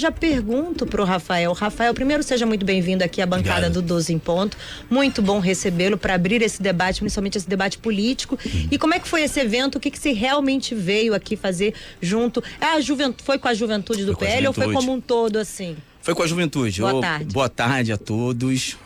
Já pergunto para o Rafael. Rafael, primeiro seja muito bem-vindo aqui à bancada Obrigado. do 12 em Ponto. Muito bom recebê-lo para abrir esse debate, principalmente esse debate político. E como é que foi esse evento? O que você realmente veio aqui fazer junto? Foi com a juventude do PL ou foi como um todo assim? Foi com a juventude. Boa tarde. Boa tarde a todos,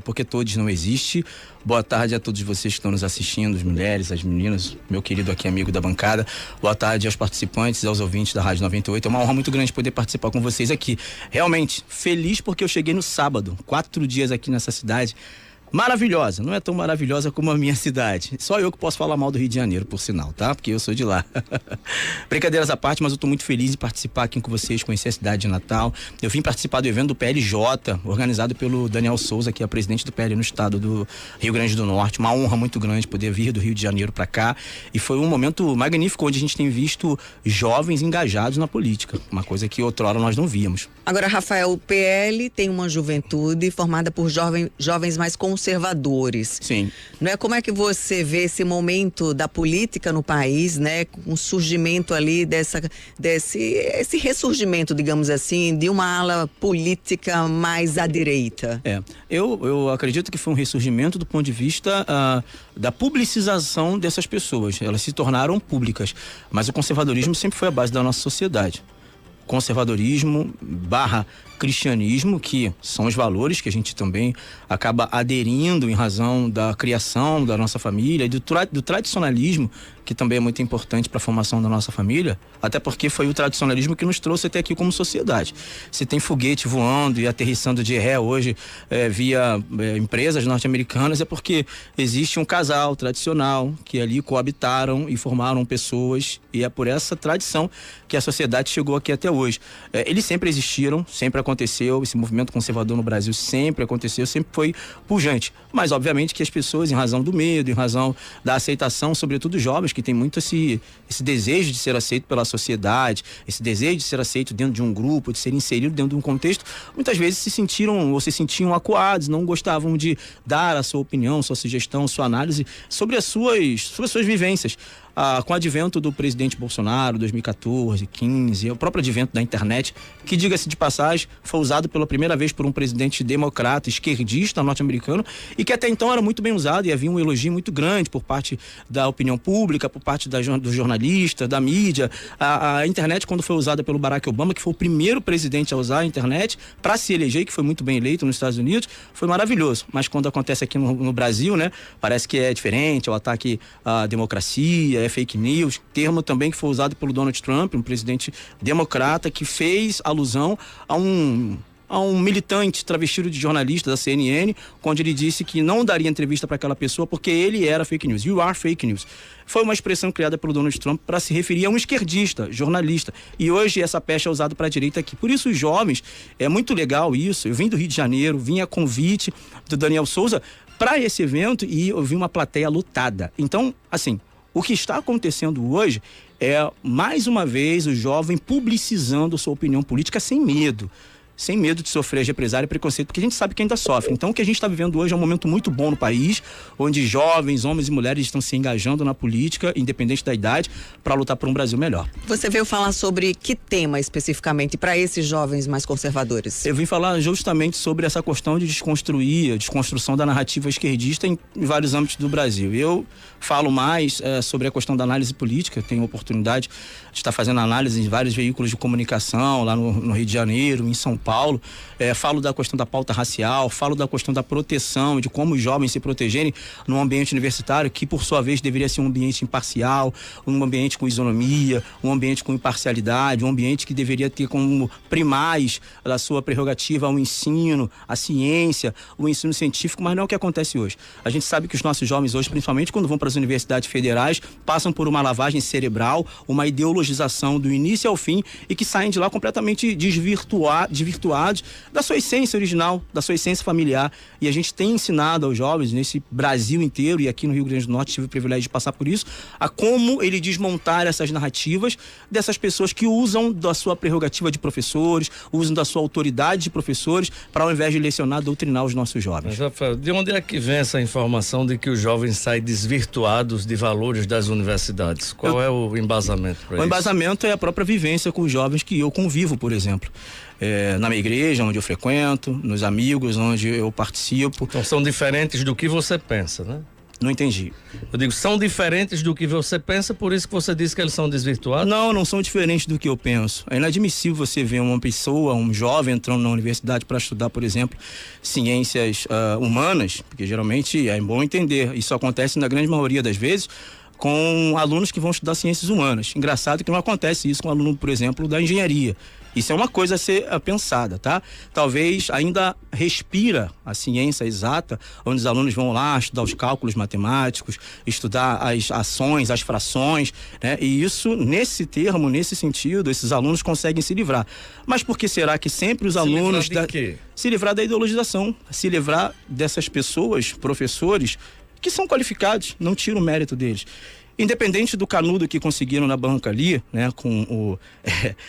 porque todos não existe. Boa tarde a todos vocês que estão nos assistindo, as mulheres, as meninas, meu querido aqui amigo da bancada. Boa tarde aos participantes, aos ouvintes da Rádio 98. É uma honra muito grande poder participar com vocês aqui. Realmente, feliz porque eu cheguei no sábado, 4 dias aqui nessa cidade. Maravilhosa, não é tão maravilhosa como a minha cidade. Só eu que posso falar mal do Rio de Janeiro, por sinal, tá? Porque eu sou de lá. Brincadeiras à parte, mas eu tô muito feliz em participar aqui com vocês, conhecer a cidade de Natal. Eu vim participar do evento do PLJ, organizado pelo Daniel Souza, que é presidente do PL no estado do Rio Grande do Norte. Uma honra muito grande poder vir do Rio de Janeiro para cá. E foi um momento magnífico, onde a gente tem visto jovens engajados na política. Uma coisa que outrora nós não víamos. Agora, Rafael, o PL tem uma juventude formada por jovens mais conservadores. Sim. Não é? Como é que você vê esse momento da política no país, né? Com o surgimento ali esse ressurgimento, digamos assim, de uma ala política mais à direita? Eu acredito que foi um ressurgimento do ponto de vista da publicização dessas pessoas. Elas se tornaram públicas, mas o conservadorismo sempre foi a base da nossa sociedade. Conservadorismo / cristianismo, que são os valores que a gente também acaba aderindo em razão da criação da nossa família e do tradicionalismo, que também é muito importante para a formação da nossa família, até porque foi o tradicionalismo que nos trouxe até aqui como sociedade. Se tem foguete voando e aterrissando de ré hoje via empresas norte-americanas, é porque existe um casal tradicional que ali coabitaram e formaram pessoas, e é por essa tradição que a sociedade chegou aqui até hoje. Eles sempre existiram, sempre aconteceu, esse movimento conservador no Brasil sempre aconteceu, sempre foi pujante, mas obviamente que as pessoas, em razão do medo, em razão da aceitação, sobretudo jovens que têm muito esse desejo de ser aceito pela sociedade, esse desejo de ser aceito dentro de um grupo, de ser inserido dentro de um contexto, muitas vezes se sentiam acuados, não gostavam de dar a sua opinião, sua sugestão, sua análise sobre as suas vivências. Com o advento do presidente Bolsonaro, 2014, 15, o próprio advento da internet, que, diga-se de passagem, foi usado pela primeira vez por um presidente democrata, esquerdista, norte-americano, e que até então era muito bem usado, e havia um elogio muito grande por parte da opinião pública, por parte do jornalista, da mídia. A internet, quando foi usada pelo Barack Obama, que foi o primeiro presidente a usar a internet para se eleger, que foi muito bem eleito nos Estados Unidos, foi maravilhoso. Mas quando acontece aqui no Brasil, né, parece que é diferente, é o ataque à democracia, é fake news, termo também que foi usado pelo Donald Trump, um presidente democrata, que fez alusão a um militante travestido de jornalista da CNN, onde ele disse que não daria entrevista para aquela pessoa porque ele era fake news. You are fake news. Foi uma expressão criada pelo Donald Trump para se referir a um esquerdista, jornalista. E hoje essa pecha é usada para a direita aqui. Por isso, os jovens, é muito legal isso. Eu vim do Rio de Janeiro, vim a convite do Daniel Souza para esse evento e eu vi uma plateia lotada. Então, assim, o que está acontecendo hoje é, mais uma vez, o jovem publicizando sua opinião política sem medo de sofrer represália e preconceito, porque a gente sabe que ainda sofre. Então, o que a gente está vivendo hoje é um momento muito bom no país, onde jovens, homens e mulheres estão se engajando na política, independente da idade, para lutar por um Brasil melhor. Você veio falar sobre que tema especificamente para esses jovens mais conservadores? Eu vim falar justamente sobre essa questão de desconstrução da narrativa esquerdista em vários âmbitos do Brasil. Eu falo mais sobre a questão da análise política, tenho a oportunidade de estar fazendo análise em vários veículos de comunicação, lá no Rio de Janeiro, em São Paulo. Falo da questão da pauta racial, falo da questão da proteção, de como os jovens se protegerem num ambiente universitário, que por sua vez deveria ser um ambiente imparcial, um ambiente com isonomia, um ambiente com imparcialidade, um ambiente que deveria ter como primais da sua prerrogativa o ensino, a ciência, o ensino científico, mas não é o que acontece hoje. A gente sabe que os nossos jovens hoje, principalmente quando vão para as universidades federais, passam por uma lavagem cerebral, uma ideologização do início ao fim, e que saem de lá completamente desvirtuados da sua essência original, da sua essência familiar. E a gente tem ensinado aos jovens nesse Brasil inteiro, e aqui no Rio Grande do Norte tive o privilégio de passar por isso, a como ele desmontar essas narrativas dessas pessoas que usam da sua prerrogativa de professores, usam da sua autoridade de professores, para ao invés de lecionar, doutrinar os nossos jovens. Mas, Rafael, de onde é que vem essa informação de que os jovens saem desvirtuados de valores das universidades? Qual é o embasamento para isso? O embasamento é a própria vivência com os jovens que eu convivo, por exemplo. na minha igreja, onde eu frequento, nos amigos, onde eu participo. Então são diferentes do que você pensa, né? Não entendi. Eu digo, são diferentes do que você pensa, por isso que você disse que eles são desvirtuados? Não são diferentes do que eu penso. É inadmissível você ver uma pessoa, um jovem entrando na universidade para estudar, por exemplo, ciências humanas, porque geralmente é bom entender, isso acontece na grande maioria das vezes com alunos que vão estudar ciências humanas. Engraçado que não acontece isso com aluno, por exemplo, da engenharia. Isso é uma coisa a ser pensada, tá? Talvez ainda respira a ciência exata, onde os alunos vão lá estudar os cálculos matemáticos, estudar as ações, as frações, né? E isso, nesse termo, nesse sentido, esses alunos conseguem se livrar. Mas por que será que sempre os alunos... livrar de quê? Se livrar da ideologização, se livrar dessas pessoas, professores, que são qualificados, não tira o mérito deles. Independente do canudo que conseguiram na banca ali, né,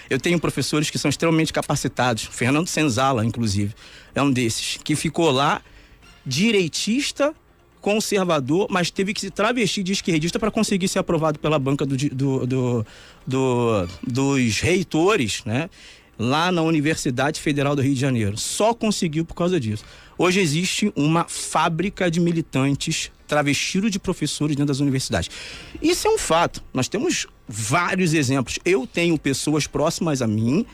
eu tenho professores que são extremamente capacitados, Fernando Senzala, inclusive, é um desses, que ficou lá, direitista, conservador, mas teve que se travestir de esquerdista para conseguir ser aprovado pela banca dos reitores, né, lá na Universidade Federal do Rio de Janeiro. Só conseguiu por causa disso. Hoje existe uma fábrica de militantes travestidos de professores dentro das universidades. Isso é um fato. Nós temos vários exemplos. Eu tenho pessoas próximas a mim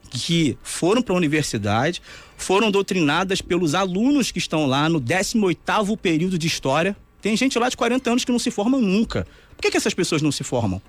que foram para a universidade, foram doutrinadas pelos alunos que estão lá no 18º período de história. Tem gente lá de 40 anos que não se forma nunca. Por que essas pessoas não se formam?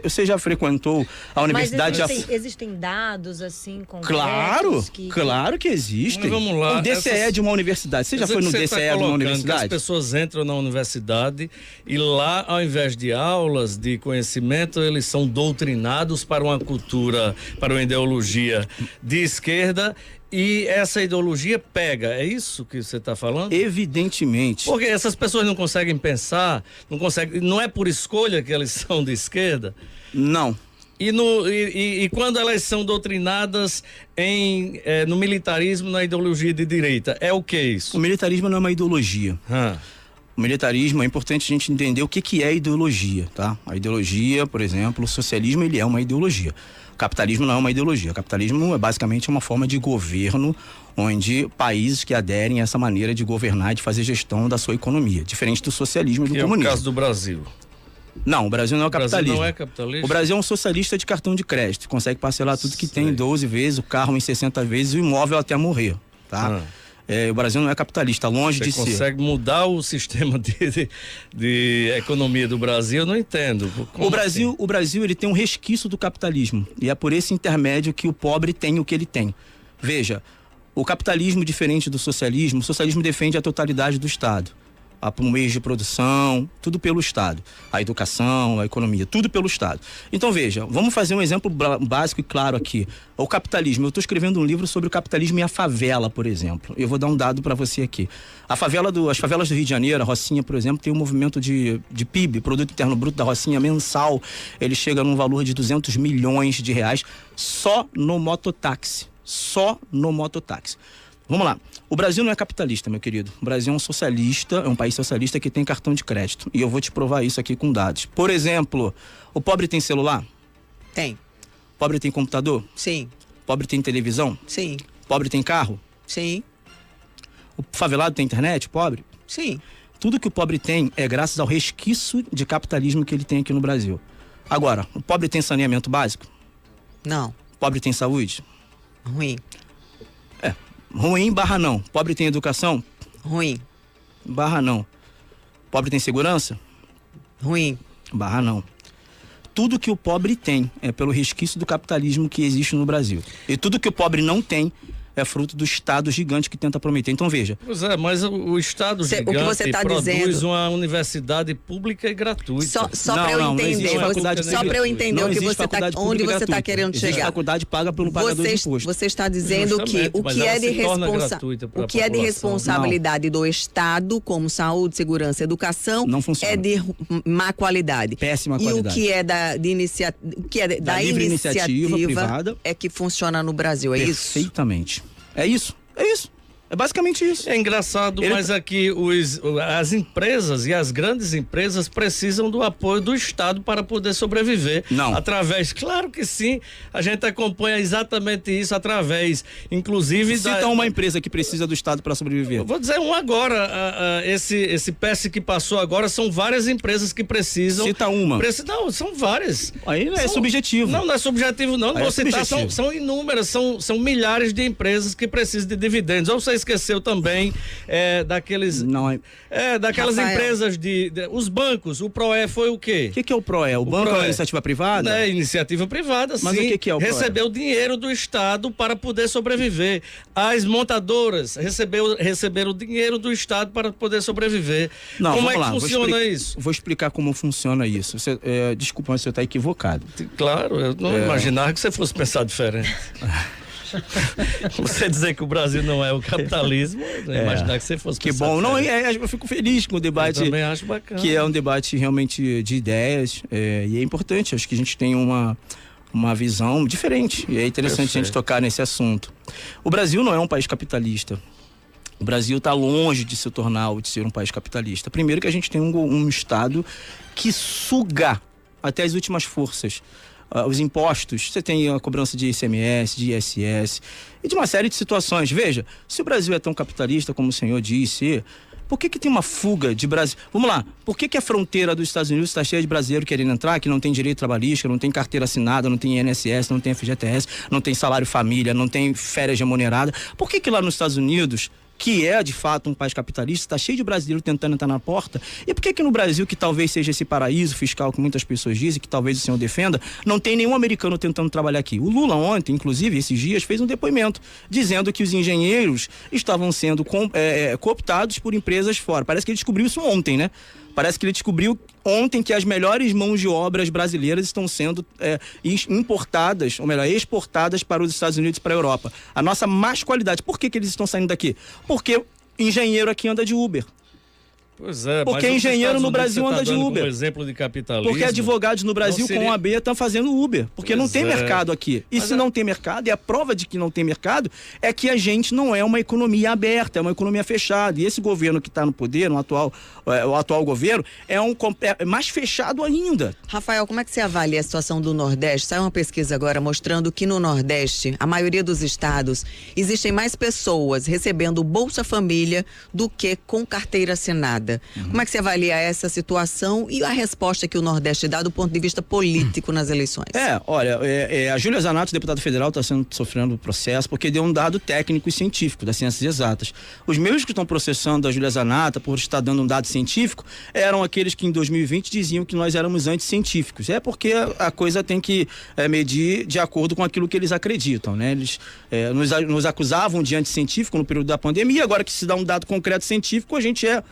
Você já frequentou a universidade? Mas existem dados assim concretos? Claro que existem. Mas vamos lá. O DCE de uma universidade. Você já foi no DCE de uma universidade? As pessoas entram na universidade e lá, ao invés de aulas de conhecimento, eles são doutrinados para uma cultura, para uma ideologia de esquerda. E essa ideologia pega, é isso que você está falando? Evidentemente. Porque essas pessoas não conseguem pensar, não é por escolha que elas são de esquerda? Não. E quando elas são doutrinadas no militarismo, na ideologia de direita, é o que isso? O militarismo não é uma ideologia. O militarismo, é importante a gente entender o que é ideologia, tá? A ideologia, por exemplo, o socialismo, ele é uma ideologia. O capitalismo não é uma ideologia. O capitalismo é basicamente uma forma de governo onde países que aderem a essa maneira de governar e de fazer gestão da sua economia, diferente do socialismo e do comunismo. É o caso do Brasil. Não, o Brasil não é capitalismo. O Brasil não é capitalismo? O Brasil é um socialista de cartão de crédito, consegue parcelar tudo que tem 12 vezes, o carro em 60 vezes e o imóvel até morrer, tá? O Brasil não é capitalista, longe de ser. Você consegue mudar o sistema de economia do Brasil? Eu não entendo. O Brasil ele tem um resquício do capitalismo e é por esse intermédio que o pobre tem o que ele tem. Veja, o capitalismo, diferente do socialismo, o socialismo defende a totalidade do Estado. O meio de produção, tudo pelo Estado. A educação, a economia, tudo pelo Estado. Então veja, vamos fazer um exemplo básico e claro aqui. O capitalismo, eu estou escrevendo um livro sobre o capitalismo e a favela, por exemplo. Eu vou dar um dado para você aqui. As favelas do Rio de Janeiro, a Rocinha, por exemplo, tem um movimento de PIB, Produto Interno Bruto da Rocinha, mensal. Ele chega num valor de 200 milhões de reais só no mototáxi. Só no mototáxi. Vamos lá. O Brasil não é capitalista, meu querido. O Brasil é um socialista, é um país socialista que tem cartão de crédito. E eu vou te provar isso aqui com dados. Por exemplo, o pobre tem celular? Tem. O pobre tem computador? Sim. O pobre tem televisão? Sim. O pobre tem carro? Sim. O favelado tem internet, pobre? Sim. Tudo que o pobre tem é graças ao resquício de capitalismo que ele tem aqui no Brasil. Agora, o pobre tem saneamento básico? Não. O pobre tem saúde? Ruim. Ruim barra não. Pobre tem educação? Ruim. Barra não. Pobre tem segurança? Ruim. Barra não. Tudo que o pobre tem é pelo resquício do capitalismo que existe no Brasil. E tudo que o pobre não tem é fruto do Estado gigante que tenta prometer. Então veja. Pois é, mas o Estado gigante o que você tá produz dizendo... uma universidade pública e gratuita. Só para eu entender, onde você está querendo chegar. Existe faculdade paga pelo pagador de imposto. Você está dizendo que o que é de responsabilidade do Estado, como saúde, segurança, educação, é de má qualidade. Péssima qualidade. E o que é da iniciativa privada é que funciona no Brasil, é isso? Perfeitamente. É isso. É basicamente isso. É engraçado, mas aqui as empresas e as grandes empresas precisam do apoio do Estado para poder sobreviver. Não. Claro que sim, a gente acompanha exatamente isso através, inclusive... Cita uma empresa que precisa do Estado para sobreviver. Eu vou dizer um agora, esse PES que passou agora, são várias empresas que precisam... Cita uma. Não, são várias. Aí não é subjetivo. Não é subjetivo não, vou citar, são inúmeras, são milhares de empresas que precisam de dividendos. Ou você esqueceu também daqueles... Não é... daquelas Rafael. empresas os bancos, o PROE foi o quê? O que é o PROE? O banco é uma iniciativa privada? É iniciativa privada, Mas sim. o que é o PROE? Recebeu dinheiro do Estado para poder sobreviver. As montadoras receberam dinheiro do Estado para poder sobreviver. Não, como vamos é que lá, funciona isso? Vou explicar como funciona isso. Desculpa, mas você está equivocado. Claro, eu não imaginava que você fosse pensar diferente. Você dizer que o Brasil não é o capitalismo, eu imaginar que você fosse Que pensar bom. Não, diferente. eu fico feliz com o debate. Eu também acho bacana. Que é um debate realmente de ideias. E é importante. Acho que a gente tem uma visão diferente. E é interessante a gente tocar nesse assunto. O Brasil não é um país capitalista. O Brasil está longe de se tornar ou de ser um país capitalista. Primeiro que a gente tem um Estado que suga até as últimas forças. Os impostos, você tem a cobrança de ICMS, de ISS e de uma série de situações. Veja, se o Brasil é tão capitalista como o senhor disse, por que tem uma fuga de Brasil? Vamos lá, por que a fronteira dos Estados Unidos está cheia de brasileiro querendo entrar, que não tem direito trabalhista, não tem carteira assinada, não tem INSS, não tem FGTS, não tem salário família, não tem férias remunerada? Por que lá nos Estados Unidos, que é de fato um país capitalista, está cheio de brasileiro tentando entrar na porta? E por que no Brasil, que talvez seja esse paraíso fiscal que muitas pessoas dizem, que talvez o senhor defenda, não tem nenhum americano tentando trabalhar aqui? O Lula ontem, inclusive, esses dias, fez um depoimento dizendo que os engenheiros estavam sendo cooptados por empresas fora. Parece que ele descobriu isso ontem, né? Parece que ele descobriu ontem que as melhores mãos de obras brasileiras estão sendo importadas, ou melhor, exportadas para os Estados Unidos e para a Europa. A nossa mais qualidade. Por que eles estão saindo daqui? Porque engenheiro aqui anda de Uber. Pois é, porque engenheiro no Brasil anda de Uber. Como exemplo de capitalismo. Porque advogados no Brasil com a B estão fazendo Uber. Porque não tem mercado aqui. E se não tem mercado, e a prova de que não tem mercado é que a gente não é uma economia aberta, é uma economia fechada. E esse governo que está no poder, o atual governo, é mais fechado ainda. Rafael, como é que você avalia a situação do Nordeste? Sai uma pesquisa agora mostrando que no Nordeste, a maioria dos estados, existem mais pessoas recebendo Bolsa Família do que com carteira assinada. Como é que você avalia essa situação e a resposta que o Nordeste dá do ponto de vista político nas eleições? Olha, a Júlia Zanotto, deputada federal, está sofrendo processo porque deu um dado técnico e científico das ciências exatas. Os mesmos que estão processando a Júlia Zanotto por estar dando um dado científico eram aqueles que em 2020 diziam que nós éramos anticientíficos. É porque a coisa tem que medir de acordo com aquilo que eles acreditam, né? Eles nos acusavam de anticientífico no período da pandemia, agora que se dá um dado concreto científico, a gente é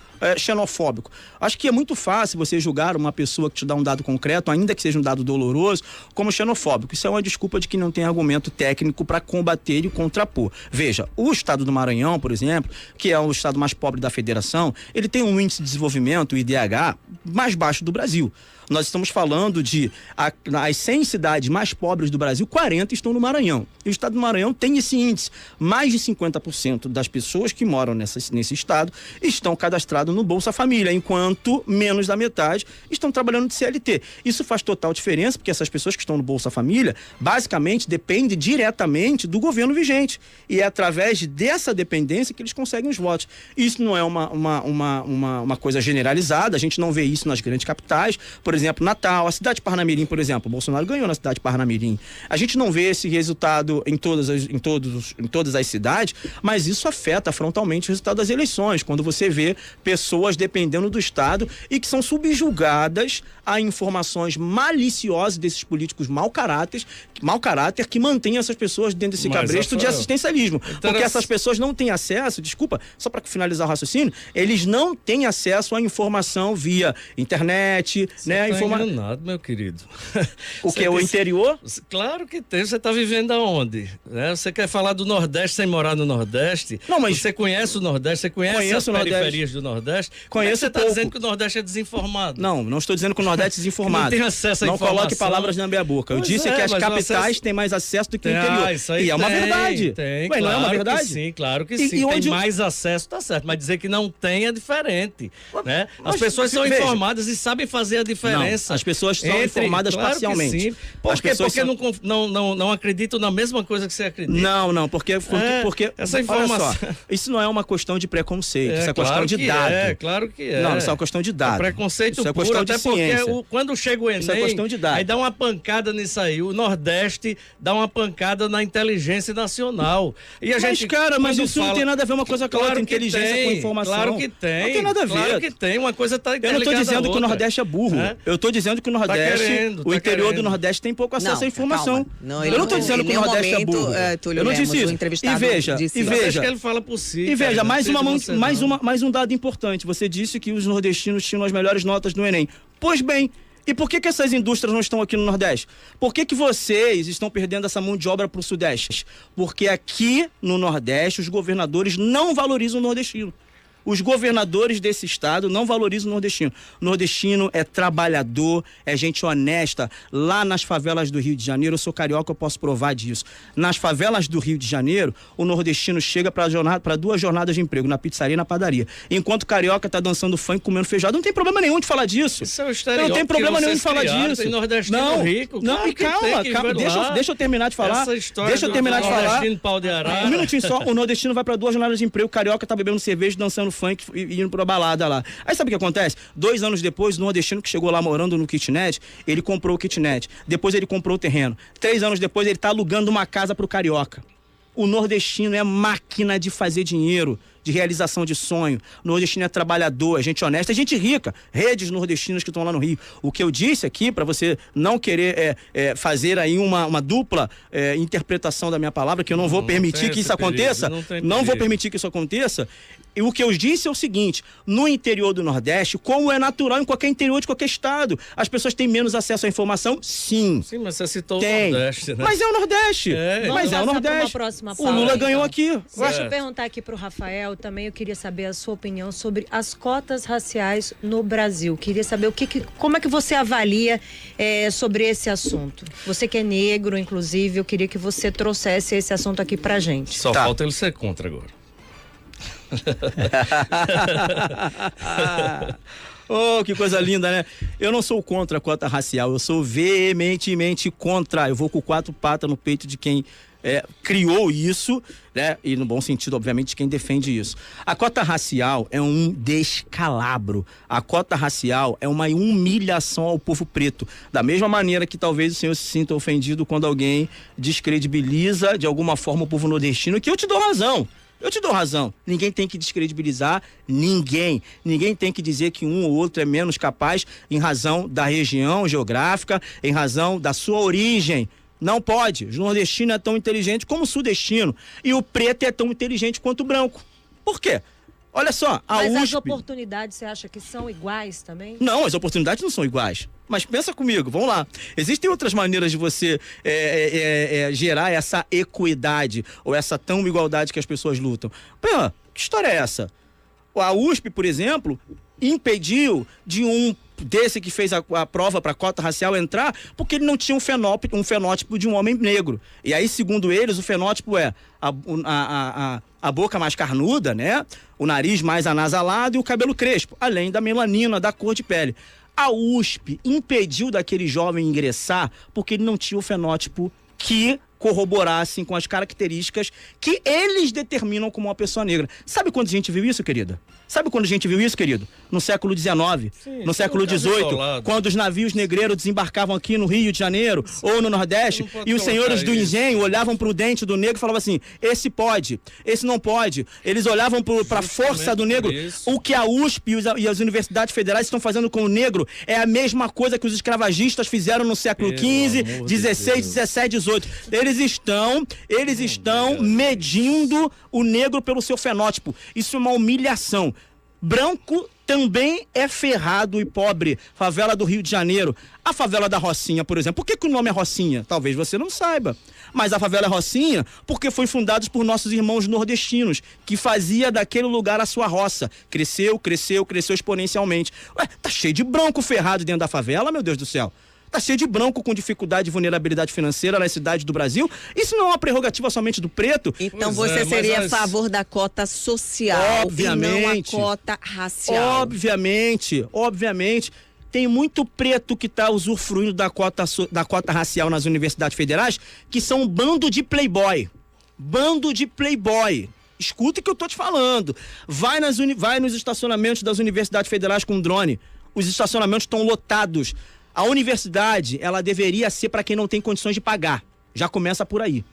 xenofóbico. Acho que é muito fácil você julgar uma pessoa que te dá um dado concreto, ainda que seja um dado doloroso, como xenofóbico. Isso é uma desculpa de que não tem argumento técnico para combater e contrapor. Veja, o estado do Maranhão, por exemplo, que é o estado mais pobre da federação, ele tem um índice de desenvolvimento, o IDH, mais baixo do Brasil. Nós estamos falando de as 100 cidades mais pobres do Brasil, 40 estão no Maranhão. E o estado do Maranhão tem esse índice. Mais de 50% das pessoas que moram nesse estado estão cadastradas no Bolsa Família, enquanto menos da metade estão trabalhando de CLT. Isso faz total diferença, porque essas pessoas que estão no Bolsa Família, basicamente, dependem diretamente do governo vigente. E é através dessa dependência que eles conseguem os votos. Isso não é uma coisa generalizada, a gente não vê isso nas grandes capitais. Por exemplo, Natal, a cidade de Parnamirim, por exemplo, o Bolsonaro ganhou na cidade de Parnamirim. A gente não vê esse resultado em todas as cidades, mas isso afeta frontalmente o resultado das eleições, quando você vê pessoas dependendo do Estado e que são subjugadas a informações maliciosas desses políticos mau caráter que mantêm essas pessoas dentro desse cabresto de assistencialismo. Porque essas pessoas não têm acesso, desculpa, só para finalizar o raciocínio, eles não têm acesso à informação via internet, né? Enganado, meu querido. O que? O interior? Claro que tem. Você está vivendo aonde? Né? Você quer falar do Nordeste sem morar no Nordeste? Não, mas você conhece o Nordeste? Você conhece as periferias do Nordeste? Conheço Você está pouco. dizendo que o Nordeste é desinformado? Não estou dizendo que o Nordeste é desinformado. Não tem acesso à Não informação. coloque palavras na minha boca. Eu Pois disse é, que as mas o capitais acesso- têm mais acesso do que o Tem, interior. isso aí E é uma tem, verdade. Tem, Ué, não é uma claro que verdade? sim, claro que E- sim. e onde tem eu- mais acesso, tá certo. Mas dizer que não tem é diferente. Né? As mas, pessoas são veja. informadas e sabem fazer a diferença. Não, as pessoas são informadas claro parcialmente. Que sim. Por As quê? pessoas Porque não acreditam na mesma coisa que você acredita. Não, porque essa olha informação- só, isso não é uma questão de preconceito, isso é questão claro de que dado. É, claro que é. Não, isso é uma questão de dado. É preconceito isso é puro, questão de até porque ciência. quando chega o Enem, Isso é questão de dado. aí dá uma pancada nisso aí. O Nordeste dá uma pancada na inteligência nacional. E a Mas, gente, cara, mas quando isso não fala- tem nada a ver uma coisa com a outra, que inteligência tem, com informação. Claro que tem. Não tem nada a ver. Claro que tem. Uma coisa tá Eu não estou interligada à dizendo que o outra. Nordeste é burro. É? Eu estou dizendo que o Nordeste, querendo, o tá interior querendo. do Nordeste tem pouco acesso Não, à informação. calma. Não, Eu não estou dizendo em que o nenhum Nordeste é momento, burro. Túlio Eu não Lemos, disse o isso. entrevistado E veja, disse e isso. Mas acho veja. que ele fala por si. E veja, cara, mais, não sei de você, não. mais um dado importante. Você disse que os nordestinos tinham as melhores notas do Enem. Pois bem, e por que essas indústrias não estão aqui no Nordeste? Por que vocês estão perdendo essa mão de obra para o Sudeste? Porque aqui no Nordeste os governadores não valorizam o nordestino. Os governadores desse estado não valorizam o nordestino. O nordestino é trabalhador, é gente honesta. Lá nas favelas do Rio de Janeiro, eu sou carioca, eu posso provar disso. Nas favelas do Rio de Janeiro, o nordestino chega para 2 jornadas de emprego, na pizzaria e na padaria. Enquanto o carioca tá dançando funk, comendo feijão. Não tem problema nenhum de falar disso. Isso é o Eu estereótipo não tem problema que nenhum de vocês falar criaram, disso. tem nordestino Não, rico, não, claro e que calma, tem, que vai lá. deixa eu terminar de falar. Essa história Deixa eu do terminar de falar. nordestino pau de arara. Um minutinho só, o nordestino vai para 2 jornadas de emprego, o carioca tá bebendo cerveja, dançando funk e indo pra balada lá. Aí sabe o que acontece? 2 anos depois, o nordestino que chegou lá morando no kitnet, ele comprou o kitnet. Depois ele comprou o terreno. 3 anos depois, ele tá alugando uma casa pro carioca. O nordestino é máquina de fazer dinheiro, de realização de sonho. O nordestino é trabalhador, é gente honesta, é gente rica. Redes nordestinas que estão lá no Rio. O que eu disse aqui, para você não querer fazer aí uma dupla interpretação da minha palavra, que eu não vou permitir tem que esse isso perigo, aconteça, não tem não vou perigo. permitir que isso aconteça. E o que eu disse é o seguinte: no interior do Nordeste, como é natural em qualquer interior de qualquer estado, as pessoas têm menos acesso à informação? Sim. Sim, mas você citou Tem. o Nordeste, né? Mas é o Nordeste. É. Mas Vamos é o passar pra uma Nordeste. próxima O pauta, Lula ganhou então. aqui. Deixa eu Certo. perguntar aqui para o Rafael também. Eu queria saber a sua opinião sobre as cotas raciais no Brasil. Queria saber como é que você avalia sobre esse assunto. Você que é negro, inclusive, eu queria que você trouxesse esse assunto aqui pra gente. Só Tá. falta ele ser contra agora. Oh, que coisa linda, né? Eu não sou contra a cota racial, eu sou veementemente contra. Eu vou com 4 patas no peito de quem criou isso, né? E no bom sentido, obviamente, de quem defende isso. A cota racial é um descalabro. A cota racial é uma humilhação ao povo preto. Da mesma maneira que talvez o senhor se sinta ofendido quando alguém descredibiliza de alguma forma o povo nordestino, que eu te dou razão. Eu te dou razão. Ninguém tem que descredibilizar ninguém. Ninguém tem que dizer que um ou outro é menos capaz em razão da região geográfica, em razão da sua origem. Não pode. O nordestino é tão inteligente como o sudestino. E o preto é tão inteligente quanto o branco. Por quê? Olha só, a Mas as USP... oportunidades, você acha que são iguais também? Não, as oportunidades não são iguais. Mas pensa comigo, vamos lá. Existem outras maneiras de você gerar essa equidade ou essa tão igualdade que as pessoas lutam. Pô, que história é essa? A USP, por exemplo, impediu de um desse que fez a prova para a cota racial entrar porque ele não tinha um fenótipo de um homem negro. E aí, segundo eles, o fenótipo é a boca mais carnuda, né? O nariz mais anasalado e o cabelo crespo, além da melanina, da cor de pele. A USP impediu daquele jovem ingressar porque ele não tinha o fenótipo que corroborassem com as características que eles determinam como uma pessoa negra. Sabe quando a gente viu isso, querida? Sabe quando a gente viu isso, querido? No século XIX, no século XVIII, quando os navios negreiros desembarcavam aqui no Rio de Janeiro ou no Nordeste, e os senhores do engenho olhavam para o dente do negro e falavam assim: esse pode, esse não pode. Eles olhavam para a força do negro. O que a USP e as universidades federais estão fazendo com o negro é a mesma coisa que os escravagistas fizeram no século XV, XVI, XVII, XVIII. Eles estão medindo o negro pelo seu fenótipo. Isso é uma humilhação. Branco também é ferrado e pobre. Favela do Rio de Janeiro. A favela da Rocinha, por exemplo. Por que o nome é Rocinha? Talvez você não saiba. Mas a favela é Rocinha porque foi fundada por nossos irmãos nordestinos, que fazia daquele lugar a sua roça. Cresceu exponencialmente. Ué, tá cheio de branco ferrado dentro da favela, meu Deus do céu. Tá cheio de branco com dificuldade e vulnerabilidade financeira nas cidades do Brasil. Isso não é uma prerrogativa somente do preto? Então você seria a favor da cota social, obviamente, e não a cota racial? Obviamente. Tem muito preto que está usufruindo da cota racial nas universidades federais, que são um bando de playboy. Escuta o que eu tô te falando. Vai nos estacionamentos das universidades federais com drone. Os estacionamentos estão lotados. A universidade, ela deveria ser para quem não tem condições de pagar. Já começa por aí.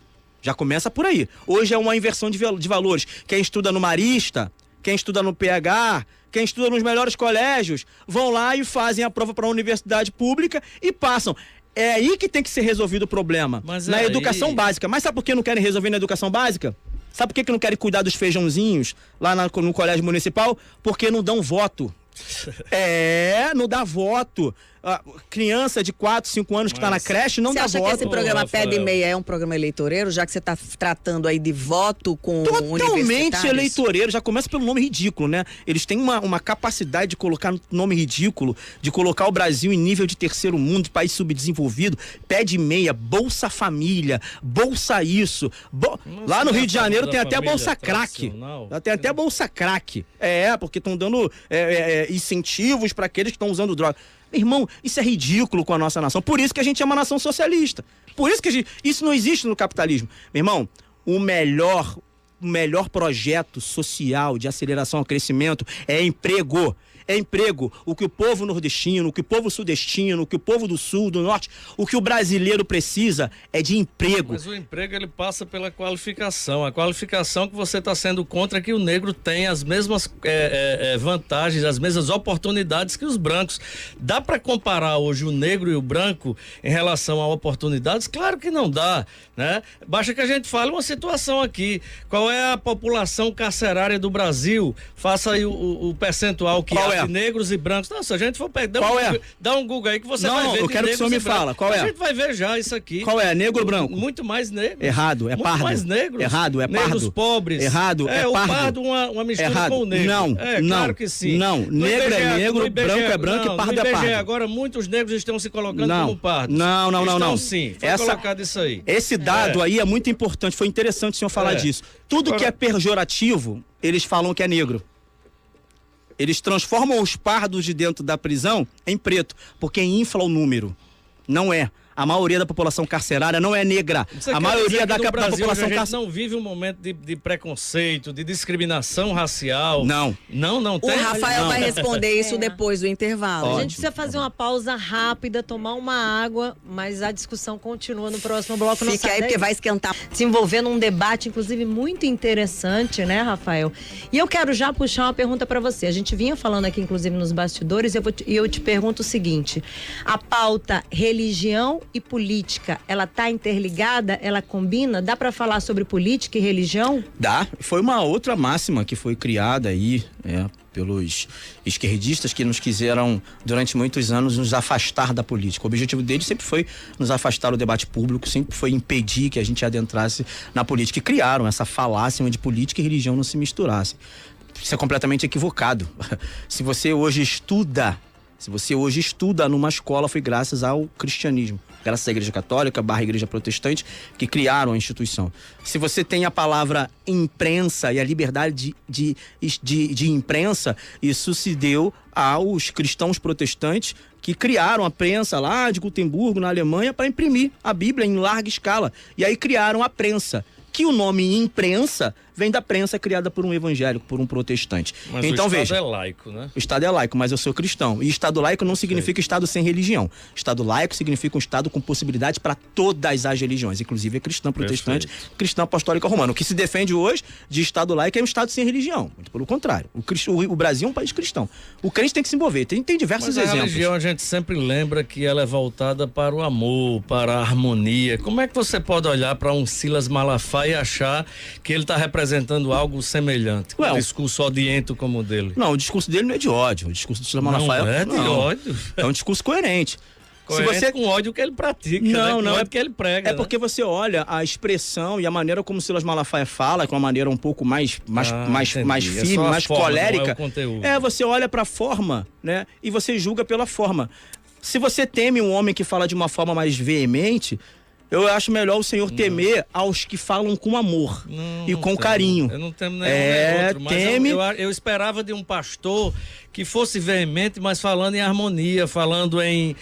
Hoje é uma inversão de valores. Quem estuda no Marista, quem estuda no PH, quem estuda nos melhores colégios, vão lá e fazem a prova para a universidade pública e passam. É aí que tem que ser resolvido o problema. Na educação básica. Mas sabe por que não querem resolver na educação básica? Sabe por que não querem cuidar dos feijãozinhos lá no colégio municipal? Porque não dão voto. Não dá voto. Criança de 4, 5 anos que está na creche não dá voto. Você acha que esse programa Pé de Meia é um programa eleitoreiro, já que você está tratando aí de voto com totalmente eleitoreiro, já começa pelo nome ridículo, né? Eles têm uma capacidade de colocar nome ridículo, de colocar o Brasil em nível de terceiro mundo, de país subdesenvolvido. Pé de Meia, Bolsa Família, Bolsa isso. Lá no Rio de Janeiro tem até Bolsa Crack. Tem até Bolsa Crack. Porque estão dando incentivos para aqueles que estão usando droga. Irmão, isso é ridículo com a nossa nação. Por isso que a gente é uma nação socialista. Por isso que isso não existe no capitalismo. Meu irmão, o melhor projeto social de aceleração ao crescimento é emprego. O que o povo nordestino, o que o povo sudestino, o que o povo do sul, do norte, o que o brasileiro precisa é de emprego. Mas o emprego, ele passa pela qualificação. A qualificação que você está sendo contra é que o negro tem as mesmas vantagens, as mesmas oportunidades que os brancos. Dá para comparar hoje o negro e o branco em relação a oportunidades? Claro que não dá, né? Basta que a gente fale uma situação aqui. Qual é a população carcerária do Brasil? Faça aí o percentual que há de negros e brancos. Não, se a gente for pegar, dá um Google aí que você vai ver. Não, eu quero que o senhor me fala. Qual é? A gente vai ver já isso aqui. Qual é? Negro ou branco? Muito mais negros. Errado, é pardo. Muito mais negros. Errado, é pardo. Negros pobres. Errado, é o pardo. pardo uma mistura Errado. com o negro. Não, claro que sim. Não, negro é negro, branco é branco e pardo é pardo. Agora muitos negros estão se colocando como pardos. Não. Estão sim. Foi colocado isso aí. Esse dado aí é muito importante. Foi interessante o senhor falar disso. Tudo que é pejorativo, eles falam que é negro. Eles transformam os pardos de dentro da prisão em preto, porque infla o número. Não é. A maioria da população carcerária não é negra. A maioria da população carcerária não vive um momento de preconceito, de discriminação racial. Não tem. O Rafael vai responder isso depois do intervalo. Ótimo. A gente precisa fazer uma pausa rápida, tomar uma água, mas a discussão continua no próximo bloco. Fica aí, porque vai esquentar. Se envolvendo num debate, inclusive, muito interessante, né, Rafael? E eu quero já puxar uma pergunta para você. A gente vinha falando aqui, inclusive, nos bastidores, e eu te pergunto o seguinte: a pauta religião e política, ela tá interligada? Ela combina? Dá para falar sobre política e religião? Dá. Foi uma outra máxima que foi criada aí, pelos esquerdistas que nos quiseram, durante muitos anos, nos afastar da política. O objetivo deles sempre foi nos afastar do debate público, sempre foi impedir que a gente adentrasse na política. E criaram essa falácia onde política e religião não se misturassem. Isso é completamente equivocado. Se você hoje estuda numa escola, foi graças ao cristianismo, graças à Igreja Católica / Igreja Protestante, que criaram a instituição. Se você tem a palavra imprensa e a liberdade de imprensa, isso se deu aos cristãos protestantes que criaram a prensa lá de Gutenberg, na Alemanha, para imprimir a Bíblia em larga escala. E aí criaram a prensa, que o nome imprensa vem da prensa criada por um evangélico, por um protestante. Mas então, o Estado é laico, né? O Estado é laico, mas eu sou cristão. E Estado laico não significa Estado sem religião. Estado laico significa um Estado com possibilidade para todas as religiões, inclusive a cristã protestante, cristã apostólica romana. O que se defende hoje de Estado laico é um Estado sem religião. Muito pelo contrário. O Brasil é um país cristão. O crente tem que se envolver. Tem diversos exemplos. A religião, a gente sempre lembra que ela é voltada para o amor, para a harmonia. Como é que você pode olhar para um Silas Malafaia e achar que ele está representando algo semelhante? Um discurso odiento como o dele. Não, o discurso dele não é de ódio. O discurso do Silas Malafaia não é de ódio. É um discurso coerente. Se você com ódio que ele pratica, não, não é que ele prega. É porque você olha a expressão e a maneira como Silas Malafaia fala, com uma maneira um pouco mais firme, mais colérica. Você olha para a forma, né? E você julga pela forma. Se você teme um homem que fala de uma forma mais veemente, eu acho melhor o Senhor temer aos que falam com amor e com carinho. Eu não temo nenhum outro, mas eu esperava de um pastor que fosse veemente, mas falando em harmonia, falando em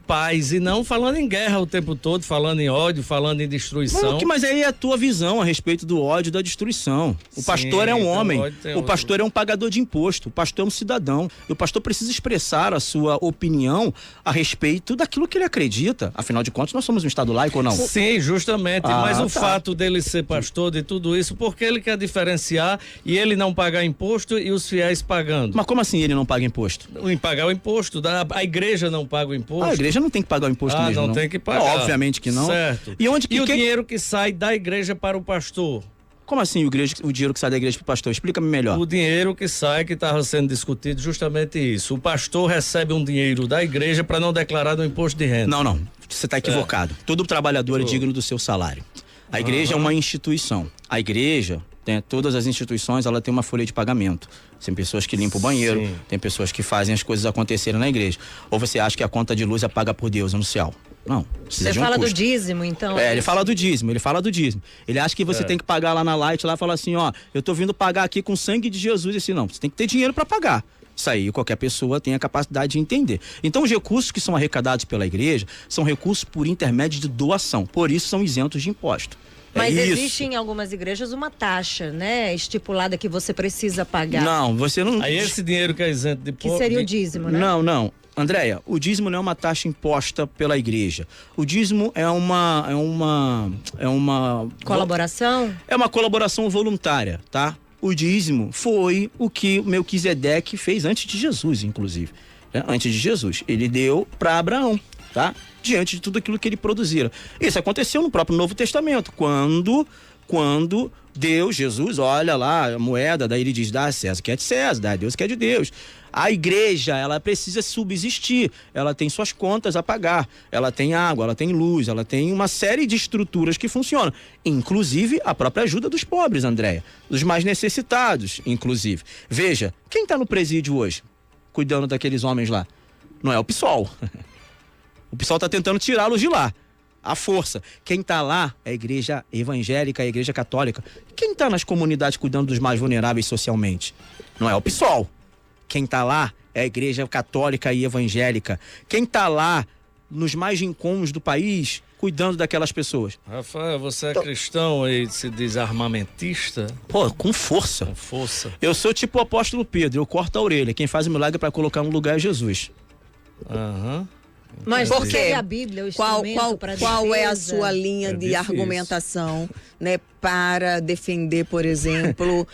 paz e não falando em guerra o tempo todo, falando em ódio, falando em destruição. Mas aí é a tua visão a respeito do ódio e da destruição. O pastor é um homem, o pastor é um pagador de imposto, o pastor é um cidadão. E o pastor precisa expressar a sua opinião a respeito daquilo que ele acredita. Afinal de contas, nós somos um Estado laico ou não? Sim, justamente. Mas o fato dele ser pastor de tudo isso, porque ele quer diferenciar e ele não pagar imposto e os fiéis pagando. Mas como assim ele não paga imposto? Em pagar o imposto. A igreja não paga o imposto. A igreja não tem que pagar o imposto mesmo, não tem que pagar. Obviamente que não. Certo. E o dinheiro que sai da igreja para o pastor? Como assim o dinheiro que sai da igreja para o pastor? Explica-me melhor. O dinheiro que sai, que estava sendo discutido, justamente isso. O pastor recebe um dinheiro da igreja para não declarar no imposto de renda. Não. Você está equivocado. Todo trabalhador é digno do seu salário. A igreja é uma instituição. A igreja, todas as instituições, ela tem uma folha de pagamento. Tem pessoas que limpam o banheiro, tem pessoas que fazem as coisas acontecerem na igreja. Ou você acha que a conta de luz é paga por Deus no céu? Não. Você fala do dízimo, então? Ele fala do dízimo, Ele acha que você tem que pagar lá na Light, lá e fala assim, eu tô vindo pagar aqui com sangue de Jesus. E assim, não, você tem que ter dinheiro para pagar. Isso aí qualquer pessoa tem a capacidade de entender. Então os recursos que são arrecadados pela igreja são recursos por intermédio de doação, por isso são isentos de imposto. Mas existe em algumas igrejas uma taxa, né, estipulada que você precisa pagar. Não, você não... Aí esse dinheiro que é isento de imposto... Que seria o dízimo, né? Não. Andréia, o dízimo não é uma taxa imposta pela igreja. O dízimo é uma colaboração? É uma colaboração voluntária, tá? O dízimo foi o que Melquisedeque fez antes de Jesus, inclusive. Antes de Jesus. Ele deu para Abraão, tá? Diante de tudo aquilo que ele produzira. Isso aconteceu no próprio Novo Testamento, quando Jesus, olha lá a moeda, daí ele diz, dá a César que é de César, dá a Deus que é de Deus. A igreja, ela precisa subsistir, ela tem suas contas a pagar, ela tem água, ela tem luz, ela tem uma série de estruturas que funcionam, inclusive a própria ajuda dos pobres, Andréia, dos mais necessitados, inclusive. Veja, quem está no presídio hoje, cuidando daqueles homens lá? Não é o PSOL. O PSOL está tentando tirá-los de lá. A força. Quem está lá é a igreja evangélica, a igreja católica. Quem está nas comunidades cuidando dos mais vulneráveis socialmente? Não é o PSOL. Quem está lá é a igreja católica e evangélica. Quem está lá nos mais rincões do país cuidando daquelas pessoas? Rafael, você é cristão e se diz armamentista? Pô, com força. Com força. Eu sou tipo o apóstolo Pedro, eu corto a orelha. Quem faz o milagre para colocar no lugar é Jesus. Mas por que a Bíblia, o instrumento para defesa? Qual é a sua linha de argumentação, né, para defender, por exemplo,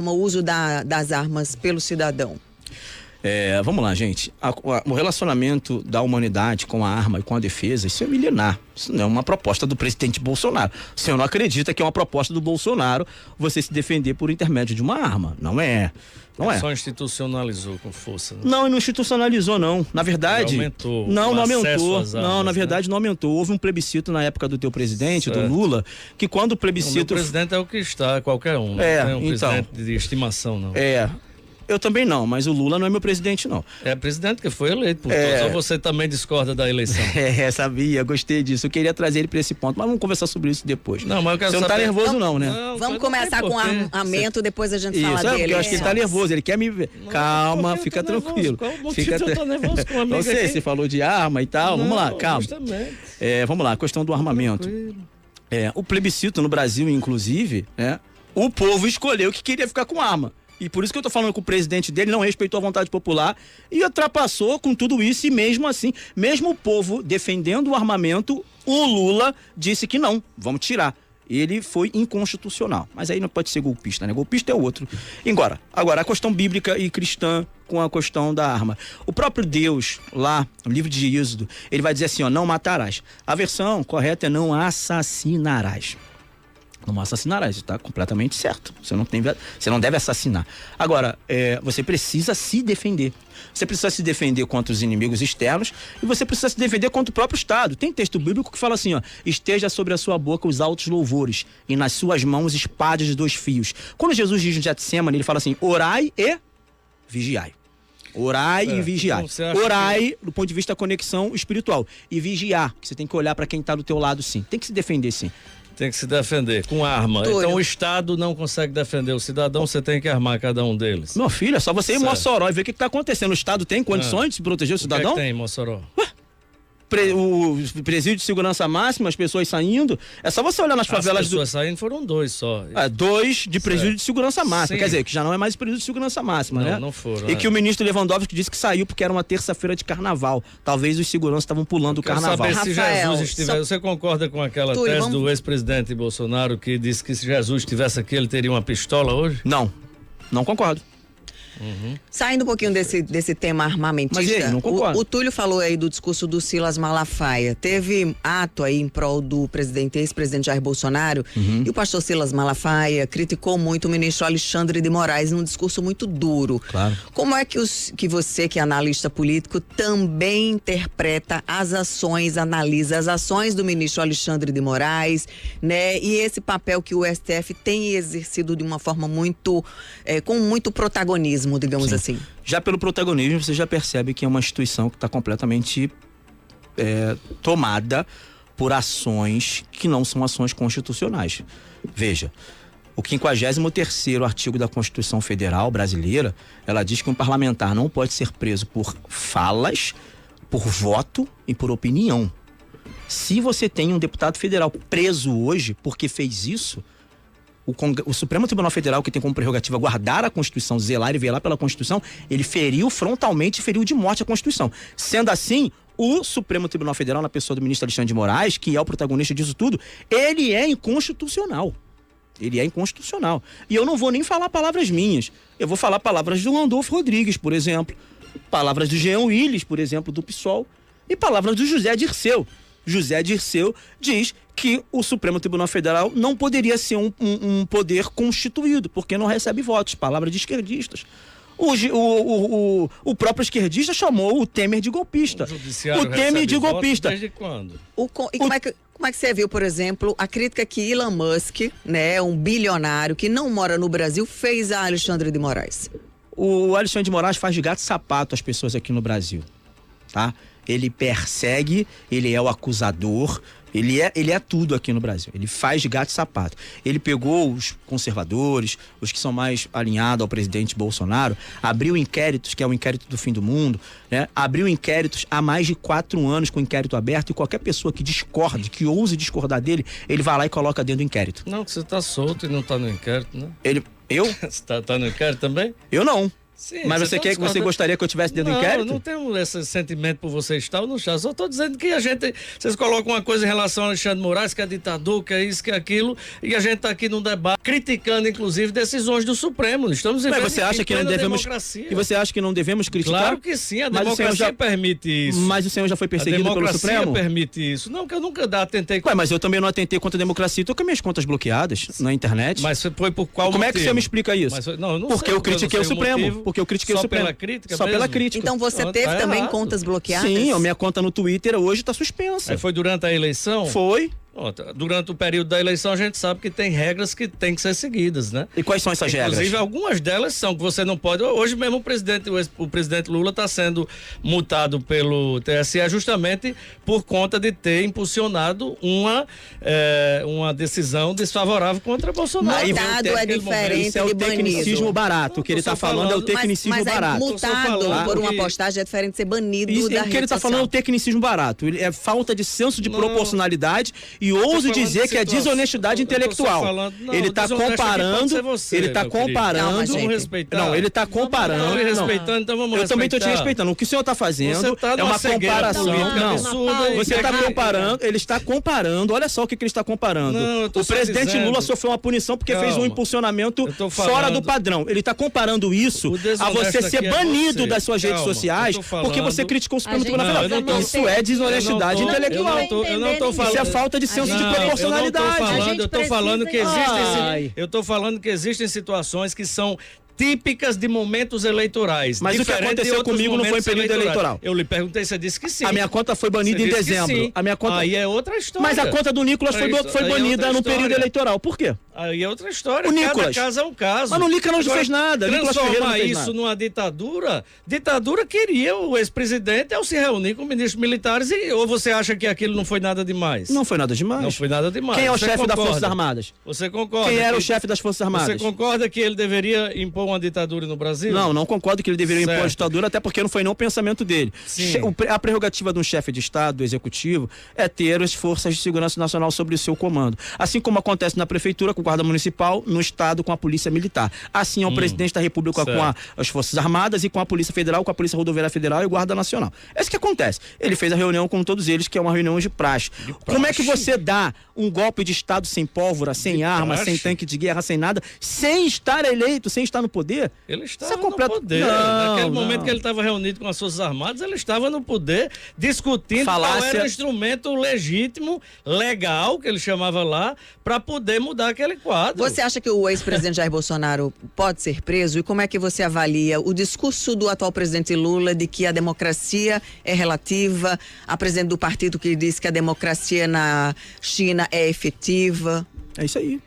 o uso das armas pelo cidadão? Vamos lá, gente. O relacionamento da humanidade com a arma e com a defesa, isso é milenar. Isso não é uma proposta do presidente Bolsonaro. O senhor não acredita que é uma proposta do Bolsonaro você se defender por intermédio de uma arma. Não é. Não é. Só institucionalizou com força. Né? Não, não institucionalizou, não. Na verdade... Aumentou. Não aumentou. Armas, não, na verdade, não aumentou. Houve um plebiscito na época do teu presidente, do Lula, que quando o plebiscito... O presidente é o que está, qualquer um. Não tem um presidente de estimação, não. Eu também não, mas o Lula não é meu presidente, não. É presidente que foi eleito por todos. Ou você também discorda da eleição? Sabia, gostei disso. Eu queria trazer ele para esse ponto, mas vamos conversar sobre isso depois. Não, mas eu quero Você não tá nervoso não, né? Não, vamos começar com o armamento, depois a gente fala dele. Porque eu acho que ele tá nervoso, ele quer me ver. Calma, fica tranquilo. Eu tô nervoso com a amiga. Não sei, você falou de arma e tal, vamos lá, calma. Vamos lá, a questão do armamento. O plebiscito no Brasil, inclusive, o povo escolheu que queria ficar com arma. E por isso que eu tô falando que o presidente dele não respeitou a vontade popular e ultrapassou com tudo isso, e mesmo assim, mesmo o povo defendendo o armamento, o Lula disse que não, vamos tirar. Ele foi inconstitucional. Mas aí não pode ser golpista, né? Golpista é o outro. Agora, a questão bíblica e cristã com a questão da arma. O próprio Deus, lá no livro de Êxodo, ele vai dizer assim, não matarás. A versão correta é não assassinarás. Não assassinarás, está completamente certo. Você não deve assassinar. Agora, você precisa se defender. Você precisa se defender contra os inimigos externos e você precisa se defender contra o próprio Estado. Tem texto bíblico que fala assim, ó: esteja sobre a sua boca os altos louvores e nas suas mãos espadas de 2 fios. Quando Jesus diz no Getsemane, ele fala assim: orai e vigiai. Orai e vigiai. Então Orai do ponto de vista da conexão espiritual. E vigiar, que você tem que olhar para quem está do teu lado, sim. Tem que se defender, sim. Tem que se defender com arma. Túlio. Então o Estado não consegue defender o cidadão, você tem que armar cada um deles. Meu filho, é só você ir em Certo. Mossoró e ver o que está acontecendo. O Estado tem condições de se proteger o O que é cidadão? que tem em Mossoró? O presídio de segurança máxima, as pessoas saindo. É só você olhar nas favelas As pessoas saindo foram 2 só. 2 de presídio Certo. de segurança máxima. Sim. Quer dizer, que já não é mais presídio de segurança máxima, Não, né? não foram, E que o ministro Lewandowski disse que saiu porque era uma terça-feira de carnaval. Talvez os seguranças estavam pulando o Quero carnaval. saber se Rafael, Jesus estivesse. Você concorda com aquela Túlio, tese vamos- do ex-presidente Bolsonaro que disse que se Jesus estivesse aqui, ele teria uma pistola hoje? Não concordo. Saindo um pouquinho desse tema armamentista, Mas e aí, não concordo. o Túlio falou aí do discurso do Silas Malafaia. Teve ato aí em prol do ex-presidente Jair Bolsonaro, e o pastor Silas Malafaia criticou muito o ministro Alexandre de Moraes num discurso muito duro. Claro. Como é que você, que é analista político, também interpreta as ações, analisa as ações do ministro Alexandre de Moraes, né? E esse papel que o STF tem exercido de uma forma muito, com muito protagonismo, digamos Sim. assim. Já pelo protagonismo, você já percebe que é uma instituição que está completamente tomada por ações que não são ações constitucionais. Veja, o 53º artigo da Constituição Federal Brasileira, ela diz que um parlamentar não pode ser preso por falas, por voto e por opinião. Se você tem um deputado federal preso hoje porque fez isso, o Supremo Tribunal Federal, que tem como prerrogativa guardar a Constituição, zelar e velar pela Constituição, ele feriu frontalmente, feriu de morte a Constituição. Sendo assim, o Supremo Tribunal Federal, na pessoa do ministro Alexandre de Moraes, que é o protagonista disso tudo, ele é inconstitucional. Ele é inconstitucional. E eu não vou nem falar palavras minhas. Eu vou falar palavras do Landolfo Rodrigues, por exemplo. Palavras do Jean Willis, por exemplo, do PSOL. E palavras do José Dirceu. José Dirceu diz que o Supremo Tribunal Federal não poderia ser um poder constituído, porque não recebe votos. Palavra de esquerdistas. O próprio esquerdista chamou o Temer de golpista. O Temer de golpista. Desde quando? E como é que você viu, por exemplo, a crítica que Elon Musk, né, um bilionário que não mora no Brasil, fez a Alexandre de Moraes? O Alexandre de Moraes faz de gato e sapato as pessoas aqui no Brasil, tá? Ele persegue, ele é o acusador, ele é tudo aqui no Brasil. Ele faz de gato e sapato. Ele pegou os conservadores, os que são mais alinhados ao presidente Bolsonaro, abriu inquéritos, que é o inquérito do fim do mundo, né? Abriu inquéritos há mais de 4 anos com inquérito aberto, e qualquer pessoa que discorde, que ouse discordar dele, ele vai lá e coloca dentro do inquérito. Não, que você tá solto e não tá no inquérito, né? Eu? Você tá no inquérito também? Eu não. Sim, Mas você gostaria que eu tivesse dentro do inquérito? Não tenho esse sentimento por você estar ou não estar. Só estou dizendo que vocês colocam uma coisa em relação ao Alexandre de Moraes, que é ditador, que é isso, que é aquilo, e a gente está aqui num debate criticando, inclusive, decisões do Supremo. Estamos vivendo Mas você acha que não devemos? democracia. E você acha que não devemos criticar? Claro que sim, a Mas o senhor democracia já- permite isso. Mas o senhor já foi perseguido a pelo democracia Supremo? permite isso. Não, que eu nunca atentei. Ué, mas eu também não atentei contra a democracia. Estou com minhas contas bloqueadas na internet. Mas foi por qual Como motivo? é que você me explica isso? Mas não, eu não Porque sei, eu critiquei não o sei Supremo. motivo. Porque eu critiquei Só o Supremo. pela crítica Só mesmo? pela crítica. Então você Tá teve também errado. contas bloqueadas? Sim, a minha conta no Twitter hoje está suspensa. Aí foi durante a eleição? Foi. Durante o período da eleição a gente sabe que tem regras que têm que ser seguidas, né? E quais são essas Inclusive, regras? algumas delas são que você não pode. Hoje mesmo o presidente Lula está sendo multado pelo TSE justamente por conta de ter impulsionado uma decisão desfavorável contra Bolsonaro. Aí vem o Multado é naquele diferente Isso é o de banido. tecnicismo barato. O que ele Tô está só falando é o falando- tecnicismo mas barato. Multado Tô só falando por uma que- postagem é diferente de ser banido Isso, da o que ele está falando é o tecnicismo barato. É falta de senso de Não. proporcionalidade e ouso falando dizer de que é situação. desonestidade Eu tô só intelectual. falando- não, Ele está desonesto aqui pode comparando. ser você, Ele está meu querido. comparando. Calma, gente. Vamos respeitar. Não, ele está comparando. Não, eu não. respeitando, então vamos Eu também estou te respeitar. respeitando. O que o senhor está fazendo Você tá é numa uma cegueira comparação. política Não. absurda e Você quer está que- comparando. Ele está comparando. Olha só o que ele está comparando. Não, eu tô O só presidente dizendo. Lula sofreu uma punição porque Calma. fez um impulsionamento Eu tô fora falando- do padrão. Ele está comparando isso O a desonesto você ser aqui é banido você. das suas redes Calma, sociais eu tô porque você falando- criticou o Supremo A gente Tribunal não, Federal. eu não tô- Isso é desonestidade eu não tô- intelectual. eu não tô falando- Isso é falta de senso de Não, proporcionalidade. eu tô falando que Ai. eu tô falando que existem situações que são típicas de momentos eleitorais. Mas o que diferente de aconteceu outros comigo não foi em momentos período eleitoral. Eu lhe perguntei, você disse que sim. A minha conta foi banida Você em disse que dezembro. sim. A minha conta... Aí é outra história. Mas a conta do Nicolas foi Aí é banida outra no período história. eleitoral. Por quê? Aí é outra história. O Cada Nicolas. caso é um caso. Mas o Nicolas não fez nada. Nicolas Ferreira não Transformar fez isso nada. numa ditadura queria o ex-presidente ao se reunir com ministros militares ou você acha que aquilo não foi nada demais? Não foi nada demais. Não foi nada demais. Quem é o Você chefe das concorda? Forças Armadas? Você concorda? Quem era o que- chefe das Forças Armadas? Você concorda que ele deveria impor uma ditadura no Brasil? Não concordo que ele deveria impor a Certo. ditadura, até porque não foi nem o pensamento dele. Sim. A prerrogativa de um chefe de Estado, do Executivo, é ter as forças de segurança nacional sobre o seu comando. Assim como acontece na Prefeitura com a Guarda Municipal, no Estado com a Polícia Militar. Assim é o presidente da República com as Forças Armadas e com a Polícia Federal, com a Polícia Rodoviária Federal e a Guarda Nacional. É isso que acontece. Ele fez a reunião com todos eles, que é uma reunião de praxe. Como é que você dá um golpe de Estado sem pólvora, sem arma, praxe? sem tanque de guerra, sem nada, sem estar eleito, sem estar no poder? Ele estava Isso é completo- no poder. Não, Naquele não. momento que ele estava reunido com as Forças Armadas, ele estava no poder discutindo qual Falácia. era o instrumento legítimo, legal, que ele chamava lá, para poder mudar aquele quadro. Você acha que o ex-presidente Jair Bolsonaro pode ser preso? E como é que você avalia o discurso do atual presidente Lula de que a democracia é relativa, a presidente do partido que diz que a democracia na China é efetiva? É isso aí.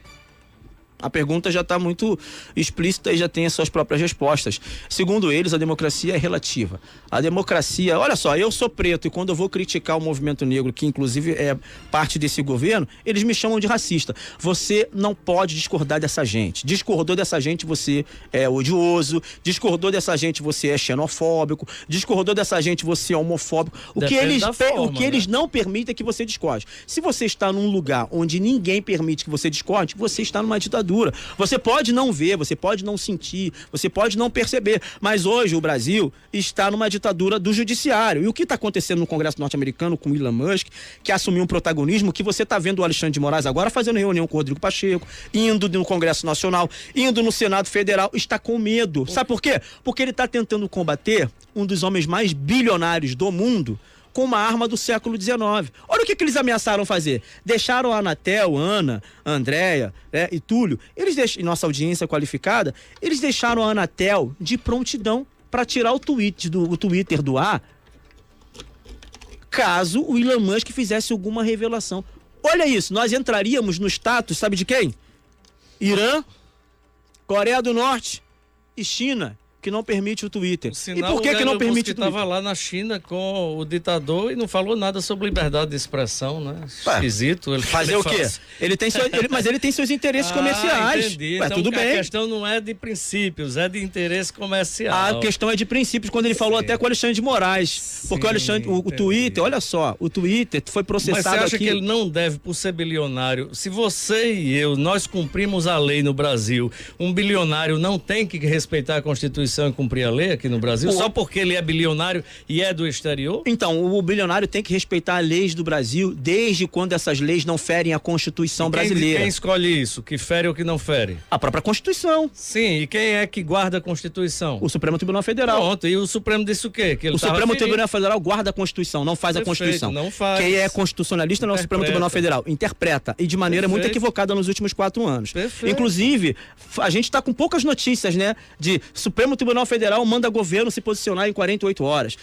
A pergunta já está muito explícita e já tem as suas próprias respostas. Segundo eles, a democracia é relativa. A democracia, olha só, eu sou preto e quando eu vou criticar o movimento negro, que inclusive é parte desse governo, eles me chamam de racista. Você não pode discordar dessa gente. Discordou dessa gente, você é odioso. Discordou dessa gente, você é xenofóbico. Discordou dessa gente, você é homofóbico. O que Depende eles, da forma, o que eles né? não permitem é que você discorde. Se você está num lugar onde ninguém permite que você discorde, você está numa ditadura. Você pode não ver, você pode não sentir, você pode não perceber, mas hoje o Brasil está numa ditadura do judiciário. E o que está acontecendo no Congresso norte-americano com o Elon Musk, que assumiu um protagonismo que você está vendo o Alexandre de Moraes agora fazendo reunião com o Rodrigo Pacheco, indo no Congresso Nacional, indo no Senado Federal, está com medo. Sabe por quê? Porque ele está tentando combater um dos homens mais bilionários do mundo com uma arma do século XIX. Olha o que eles ameaçaram fazer. Deixaram a Anatel, Ana, Andréia, e Túlio, e nossa audiência qualificada, eles deixaram a Anatel de prontidão para tirar o Twitter do ar, caso o Elon Musk fizesse alguma revelação. Olha isso, nós entraríamos no status, sabe de quem? Irã, Coreia do Norte e China, que não permite o Twitter. E por que não permite o Twitter? Estava lá na China com o ditador e não falou nada sobre liberdade de expressão, né? Esquisito. Ele Fazer o quê? assim. Mas ele tem seus interesses comerciais. Entendi. Ué, Então, tudo a bem. questão não é de princípios, é de interesse comercial. A questão é de princípios, quando ele falou até com o Alexandre de Moraes. Porque o Alexandre, o Twitter, olha só, o Twitter foi processado Mas você acha aqui. que ele não deve, por ser bilionário, se você e eu, nós cumprimos a lei no Brasil, um bilionário não tem que respeitar a Constituição e cumprir a lei aqui no Brasil, só porque ele é bilionário e é do exterior? Então, o bilionário tem que respeitar as leis do Brasil desde quando essas leis não ferem a Constituição brasileira. Quem escolhe isso? Que fere ou que não fere? A própria Constituição. Sim, e quem é que guarda a Constituição? O Supremo Tribunal Federal. Pronto, e o Supremo disse o quê? Que ele O tava Supremo ferindo. Tribunal Federal guarda a Constituição, não faz Perfeito, a Constituição. não faz. Quem é constitucionalista não é o Supremo Interpreta. Tribunal Federal. Interpreta. E de maneira muito Perfeito. equivocada nos últimos 4 anos. Perfeito. Inclusive, a gente está com poucas notícias, né? De Supremo Tribunal Federal manda governo se posicionar em 48 horas.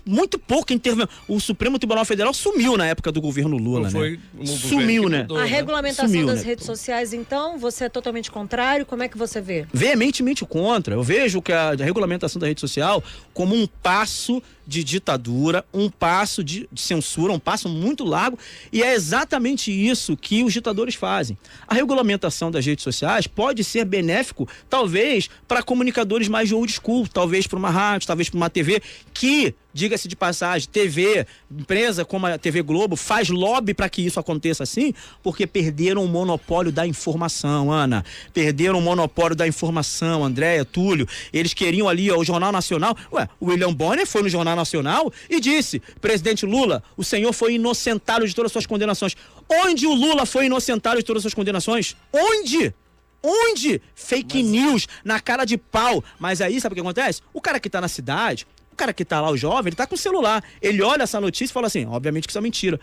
Muito pouca intervenção. O Supremo Tribunal Federal sumiu na época do governo Lula, Não foi né? o governo Sumiu, que né? mudou, A né? regulamentação Sumiu, das né? redes sociais, então, você é totalmente contrário? Como é que você vê? Veementemente contra. Eu vejo que a regulamentação da rede social como um passo de ditadura, um passo de censura, um passo muito largo, e é exatamente isso que os ditadores fazem. A regulamentação das redes sociais pode ser benéfico, talvez, para comunicadores mais de old school, talvez para uma rádio, talvez para uma TV, que, diga-se de passagem, TV, empresa como a TV Globo, faz lobby para que isso aconteça assim, porque perderam o monopólio da informação, Ana. Perderam o monopólio da informação, Andréia, Túlio. Eles queriam ali o Jornal Nacional. Ué, o William Bonner foi no Jornal Nacional e disse: presidente Lula, o senhor foi inocentado de todas as suas condenações. Onde o Lula foi inocentado de todas as suas condenações? Onde? Onde? Fake news, na cara de pau. Mas aí, sabe o que acontece? O cara que tá na cidade, o cara que tá lá, o jovem, ele tá com o celular. Ele olha essa notícia e fala assim, obviamente que isso é mentira.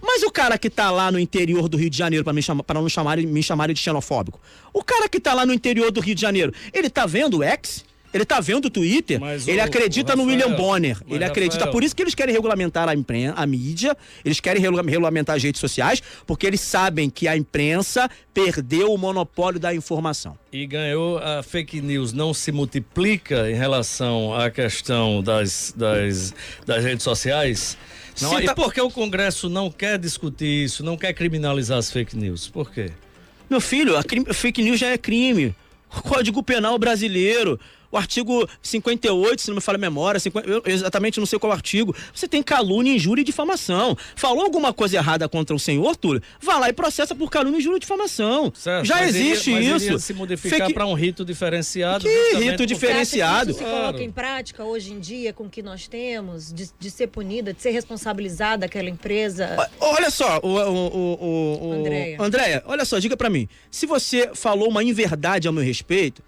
Mas o cara que tá lá no interior do Rio de Janeiro, para não me chamarem de xenofóbico, o cara que tá lá no interior do Rio de Janeiro, ele tá vendo o X? Ele tá vendo o Twitter? Ele acredita no William Bonner. Ele acredita. Por isso que eles querem regulamentar a mídia, eles querem regulamentar as redes sociais, porque eles sabem que a imprensa perdeu o monopólio da informação. E ganhou a fake news, não se multiplica em relação à questão das redes sociais? Não, e por que o Congresso não quer discutir isso, não quer criminalizar as fake news? Por quê? Meu filho, a fake news já é crime. O Código Penal brasileiro, o artigo 58, se não me falha a memória, eu exatamente não sei qual artigo, você tem calúnia, injúria e difamação. Falou alguma coisa errada contra o senhor, Túlio? Vá lá e processa por calúnia, injúria e difamação. Certo, já existe isso. Iria se modificar para um rito diferenciado. Que rito diferenciado? Isso se coloca em prática hoje em dia com o que nós temos, de ser punida, de ser responsabilizada aquela empresa? Olha só, Andréia, olha só, diga pra mim, se você falou uma inverdade ao meu respeito,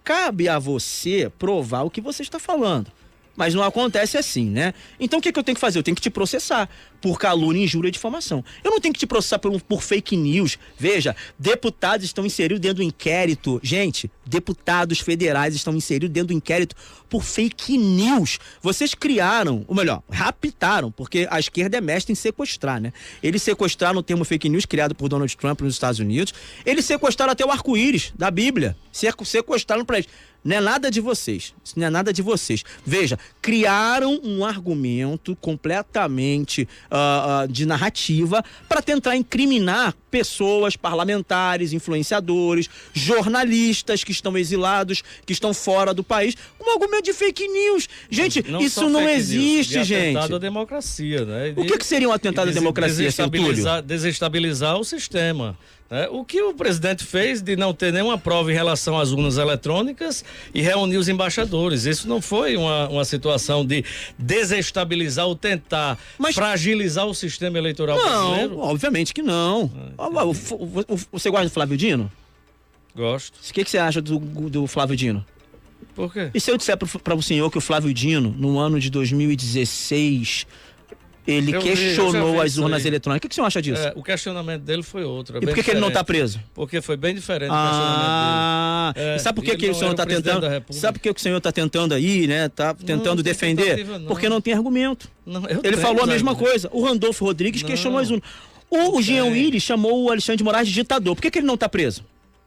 cabe a você provar o que você está falando. Mas não acontece assim, né? Então o que eu tenho que fazer? Eu tenho que te processar por calúnia, injúria e difamação. Eu não tenho que te processar por fake news. Veja, deputados estão inseridos dentro do inquérito. Gente, deputados federais estão inseridos dentro do inquérito por fake news. Vocês criaram, ou melhor, raptaram, porque a esquerda é mestre em sequestrar, né? Eles sequestraram o termo fake news criado por Donald Trump nos Estados Unidos. Eles sequestraram até o arco-íris da Bíblia. Sequestraram para eles. Não é nada de vocês. Isso não é nada de vocês. Veja, criaram um argumento completamente de narrativa para tentar incriminar pessoas, parlamentares, influenciadores, jornalistas que estão exilados, que estão fora do país, um argumento de fake news. Gente, não isso não existe, news, gente. Atentado à democracia, né? O que seria um atentado à democracia, seu Túlio? Desestabilizar o sistema. O que o presidente fez de não ter nenhuma prova em relação às urnas eletrônicas e reunir os embaixadores. Isso não foi uma situação de desestabilizar ou tentar fragilizar o sistema eleitoral brasileiro? Não, obviamente que não. Você gosta do Flávio Dino? Gosto. O que você acha do Flávio Dino? Por quê? E se eu disser para o senhor que o Flávio Dino, no ano de 2016... ele questionou as urnas eletrônicas. O que o senhor acha disso? O questionamento dele foi outro. E por que ele não está preso? Porque foi bem diferente o questionamento dele. E sabe por que o senhor está tentando? Sabe por que o senhor está tentando aí, né? Tá tentando defender? Porque não tem argumento. Ele falou a mesma coisa. O Randolfo Rodrigues questionou as urnas. O Jean Willis chamou o Alexandre de Moraes de ditador. Por que ele não está preso?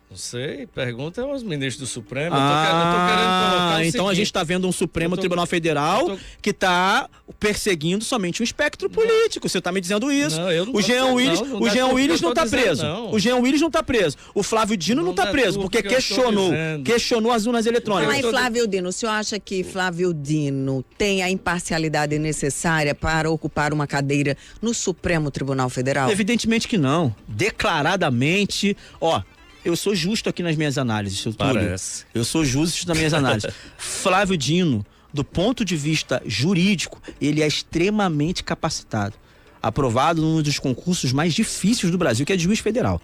Não sei, pergunta aos ministros do Supremo. Eu tô querendo colocar então seguinte. A gente está vendo um Supremo Tribunal Federal que está perseguindo somente um espectro político. Você está me dizendo isso. Não, eu não o Jean Willis não está preso. O Jean Willis não está preso. O Flávio Dino não está preso, porque questionou as urnas eletrônicas. Mas Flávio Dino, o senhor acha que Flávio Dino tem a imparcialidade necessária para ocupar uma cadeira no Supremo Tribunal Federal? Evidentemente que não. Declaradamente, eu sou justo aqui nas minhas análises, seu Túlio. Parece. Eu sou justo nas minhas análises. Flávio Dino, do ponto de vista jurídico, ele é extremamente capacitado. Aprovado num dos concursos mais difíceis do Brasil, que é de juiz federal.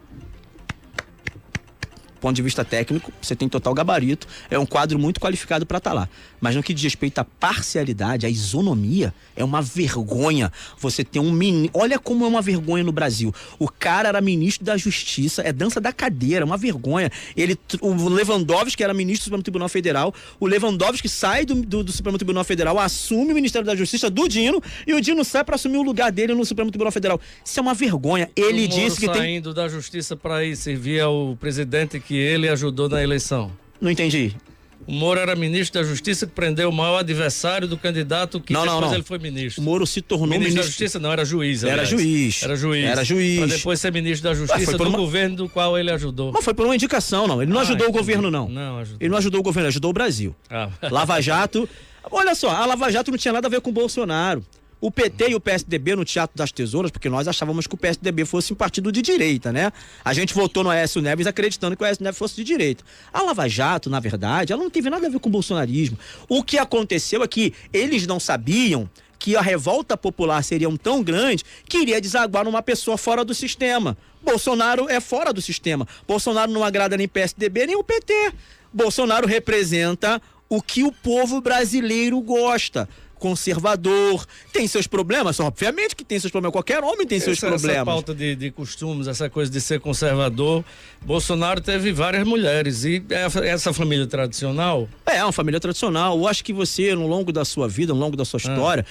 Do ponto de vista técnico, você tem total gabarito, é um quadro muito qualificado para estar lá. Mas no que diz respeito à parcialidade, à isonomia, é uma vergonha você ter um ministro. Olha como é uma vergonha no Brasil. O cara era ministro da Justiça, é dança da cadeira, é uma vergonha. O Lewandowski, que era ministro do Supremo Tribunal Federal, o Lewandowski sai do Supremo Tribunal Federal, assume o Ministério da Justiça do Dino, e o Dino sai para assumir o lugar dele no Supremo Tribunal Federal. Isso é uma vergonha. Ele disse que saindo da Justiça para ir servir ao presidente que ele ajudou na eleição. Não entendi. O Moro era ministro da Justiça que prendeu o maior adversário do candidato que depois ele foi ministro. O Moro se tornou ministro da Justiça, não, era juiz. Era juiz. Era juiz. Para depois ser ministro da Justiça do governo do qual ele ajudou. Mas foi por uma indicação, não. Ele não ajudou o governo, não. Não ajudou. Ele não ajudou o governo, ele ajudou o Brasil. Lava Jato. Olha só, a Lava Jato não tinha nada a ver com o Bolsonaro. O PT e o PSDB no Teatro das Tesouras, porque nós achávamos que o PSDB fosse um partido de direita, né? A gente votou no Aécio Neves acreditando que o Aécio Neves fosse de direita. A Lava Jato, na verdade, ela não teve nada a ver com o bolsonarismo. O que aconteceu é que eles não sabiam que a revolta popular seria tão grande que iria desaguar numa pessoa fora do sistema. Bolsonaro é fora do sistema. Bolsonaro não agrada nem PSDB nem o PT. Bolsonaro representa o que o povo brasileiro gosta. conservador, tem seus problemas, obviamente que tem seus problemas, qualquer homem tem seus problemas. Essa pauta de costumes, essa coisa de ser conservador, Bolsonaro teve várias mulheres, e essa família tradicional... É uma família tradicional. Eu acho que você, no longo da sua vida, no longo da sua história,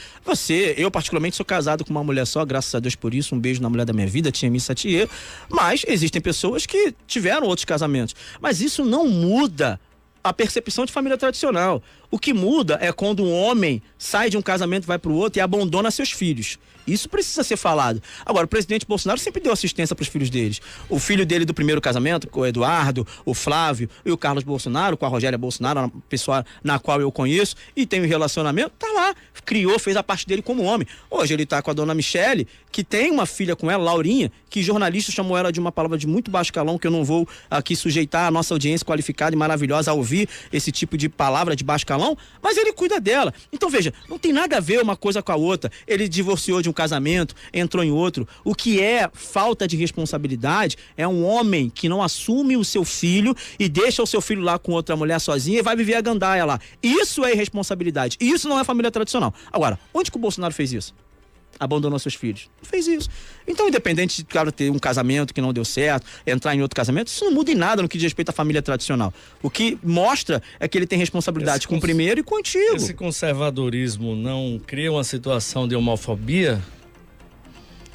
eu particularmente sou casado com uma mulher só, graças a Deus por isso, um beijo na mulher da minha vida, tia Miss Satier, mas existem pessoas que tiveram outros casamentos. Mas isso não muda a percepção de família tradicional. O que muda é quando um homem sai de um casamento, vai para o outro e abandona seus filhos. Isso precisa ser falado. Agora, o presidente Bolsonaro sempre deu assistência para os filhos deles. O filho dele do primeiro casamento, o Eduardo, o Flávio e o Carlos Bolsonaro, com a Rogéria Bolsonaro, uma pessoa na qual eu conheço e tenho relacionamento, tá lá. Criou, fez a parte dele como homem. Hoje ele tá com a dona Michele, que tem uma filha com ela, Laurinha, que jornalista chamou ela de uma palavra de muito baixo calão, que eu não vou aqui sujeitar a nossa audiência qualificada e maravilhosa a ouvir esse tipo de palavra de baixo calão, mas ele cuida dela. Então veja, não tem nada a ver uma coisa com a outra. Ele divorciou de um casamento, entrou em outro. O que é falta de responsabilidade é um homem que não assume o seu filho e deixa o seu filho lá com outra mulher sozinha e vai viver a gandaia lá. Isso é irresponsabilidade. Isso não é família tradicional. Agora, onde que o Bolsonaro fez isso? Abandonou seus filhos. Não fez isso. Então, independente de, claro, ter um casamento que não deu certo, entrar em outro casamento, isso não muda em nada no que diz respeito à família tradicional. O que mostra é que ele tem responsabilidade com o primeiro e contigo. Esse conservadorismo não cria uma situação de homofobia?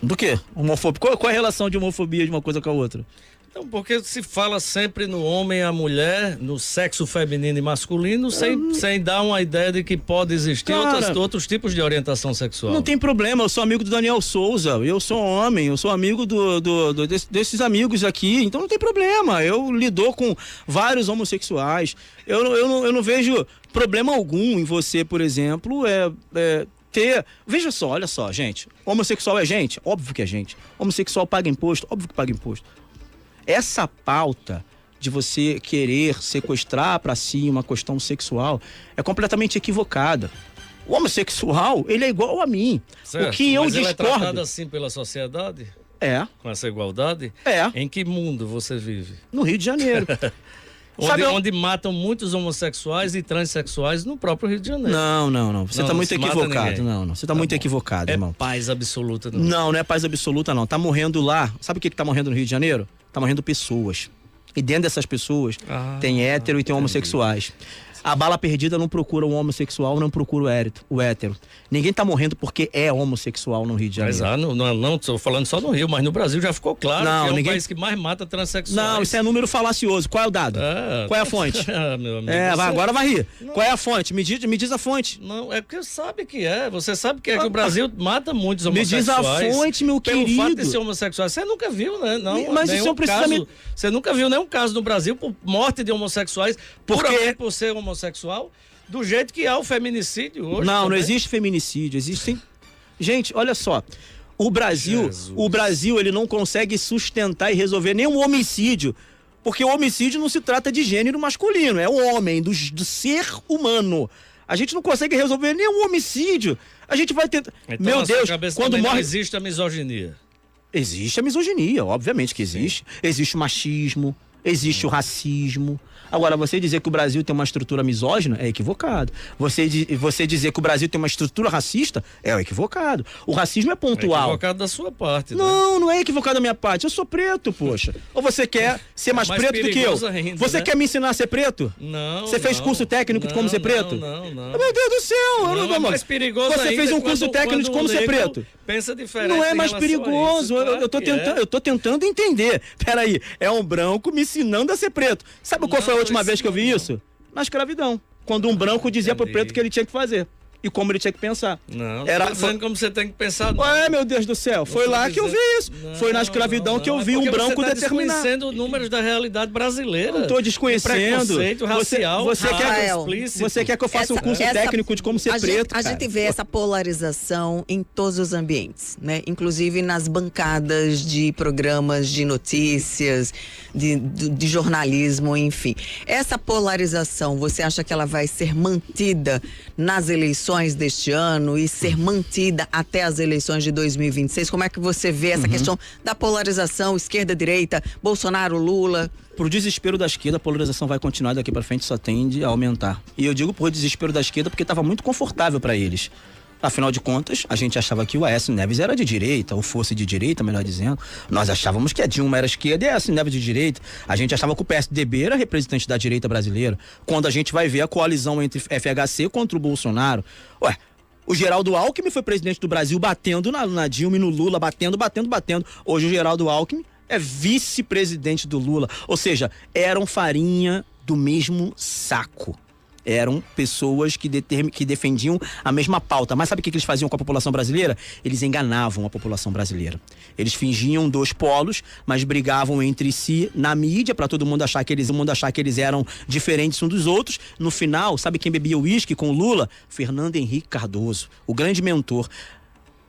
Do quê? Homofobia? Qual é a relação de homofobia de uma coisa com a outra? Então, porque se fala sempre no homem e a mulher, no sexo feminino e masculino, sem dar uma ideia de que pode existir outros tipos de orientação sexual. Não tem problema, eu sou amigo do Daniel Souza, eu sou homem, eu sou amigo desses amigos aqui, então não tem problema, eu lido com vários homossexuais, eu não vejo problema algum em você, por exemplo, veja só, olha só, gente, homossexual é gente? Óbvio que é gente. Homossexual paga imposto? Óbvio que paga imposto. Essa pauta de você querer sequestrar para si uma questão sexual é completamente equivocada. O homossexual, ele é igual a mim. Certo, o que eu mas discordo... ele é tratado assim pela sociedade? É. Com essa igualdade? É. Em que mundo você vive? No Rio de Janeiro. Onde matam muitos homossexuais e transexuais no próprio Rio de Janeiro. Não. Você está muito equivocado. Não. Você está muito equivocado, irmão. É paz absoluta, não. Não é paz absoluta, não. Tá morrendo lá. Sabe o que tá morrendo no Rio de Janeiro? Tá morrendo pessoas. E dentro dessas pessoas tem hétero e tem homossexuais. A bala perdida não procura um homossexual, não procura o hétero. Ninguém tá morrendo porque é homossexual no Rio de Janeiro. Mas não, tô falando só no Rio, mas no Brasil já ficou claro que é o país que mais mata transexuais. Não, isso é número falacioso. Qual é o dado? Qual é a fonte? Meu amigo, agora vai rir. Não. Qual é a fonte? Me diz a fonte. Não, é porque sabe que é. Você sabe que o Brasil mata muitos homossexuais. Me diz a fonte, meu querido. Pelo fato de ser homossexual. Você nunca viu, né? Não, mas isso não precisa... Você nunca viu nenhum caso no Brasil por morte de homossexuais por ser homossexual? Do jeito que há o feminicídio hoje. Não existe feminicídio, existem... Gente, olha só, o Brasil ele não consegue sustentar e resolver nenhum homicídio, porque o homicídio não se trata de gênero masculino, é o homem, do ser humano. A gente não consegue resolver nenhum homicídio, a gente vai tentar... Então, meu Deus, quando morre... Não existe a misoginia. Existe a misoginia, obviamente que existe. Sim. Existe o machismo, existe o racismo. Agora, você dizer que o Brasil tem uma estrutura misógina é equivocado. Você dizer que o Brasil tem uma estrutura racista é equivocado. O racismo é pontual. É equivocado da sua parte, né? Não é equivocado da minha parte. Eu sou preto, poxa. Ou você quer ser mais preto do que eu? Ainda, você quer me ensinar a ser preto? Não. Você fez curso técnico de como ser preto? Não. Meu Deus do céu. É mais perigoso você fez um curso técnico de como ser preto? Pensa diferente. Não é mais perigoso. Eu tô tentando entender. Peraí, é um branco me ensinando a ser preto. Sabe qual foi a última vez que eu vi isso? Na escravidão. Quando um branco dizia pro preto o que ele tinha que fazer. E como ele tinha que pensar. Não dizendo como você tem que pensar. Ué, meu Deus do céu. Foi lá que eu vi isso. Foi na escravidão que eu vi um branco determinar. Você está desconhecendo números da realidade brasileira. Não estou desconhecendo. Preconceito racial. Você quer que eu faça um curso técnico de como ser preto, A gente vê essa polarização em todos os ambientes, né? Inclusive nas bancadas de programas de notícias, de jornalismo, enfim. Essa polarização, você acha que ela vai ser mantida nas eleições deste ano e ser mantida até as eleições de 2026? Como é que você vê essa questão da polarização esquerda-direita, Bolsonaro, Lula? Pro desespero da esquerda, a polarização vai continuar daqui para frente, só tende a aumentar. E eu digo por desespero da esquerda porque estava muito confortável para eles. Afinal de contas, a gente achava que o Aécio Neves era de direita, ou fosse de direita, melhor dizendo. Nós achávamos que a Dilma era esquerda e a Aécio Neves de direita. A gente achava que o PSDB era representante da direita brasileira. Quando a gente vai ver a coalizão entre FHC contra o Bolsonaro. Ué, o Geraldo Alckmin foi presidente do Brasil batendo na Dilma e no Lula, batendo. Hoje o Geraldo Alckmin é vice-presidente do Lula. Ou seja, eram farinha do mesmo saco. Eram pessoas que defendiam a mesma pauta. Mas sabe o que eles faziam com a população brasileira? Eles enganavam a população brasileira. Eles fingiam dois polos, mas brigavam entre si na mídia para todo mundo achar que eles eram diferentes uns dos outros. No final, sabe quem bebia uísque com o Lula? Fernando Henrique Cardoso, o grande mentor.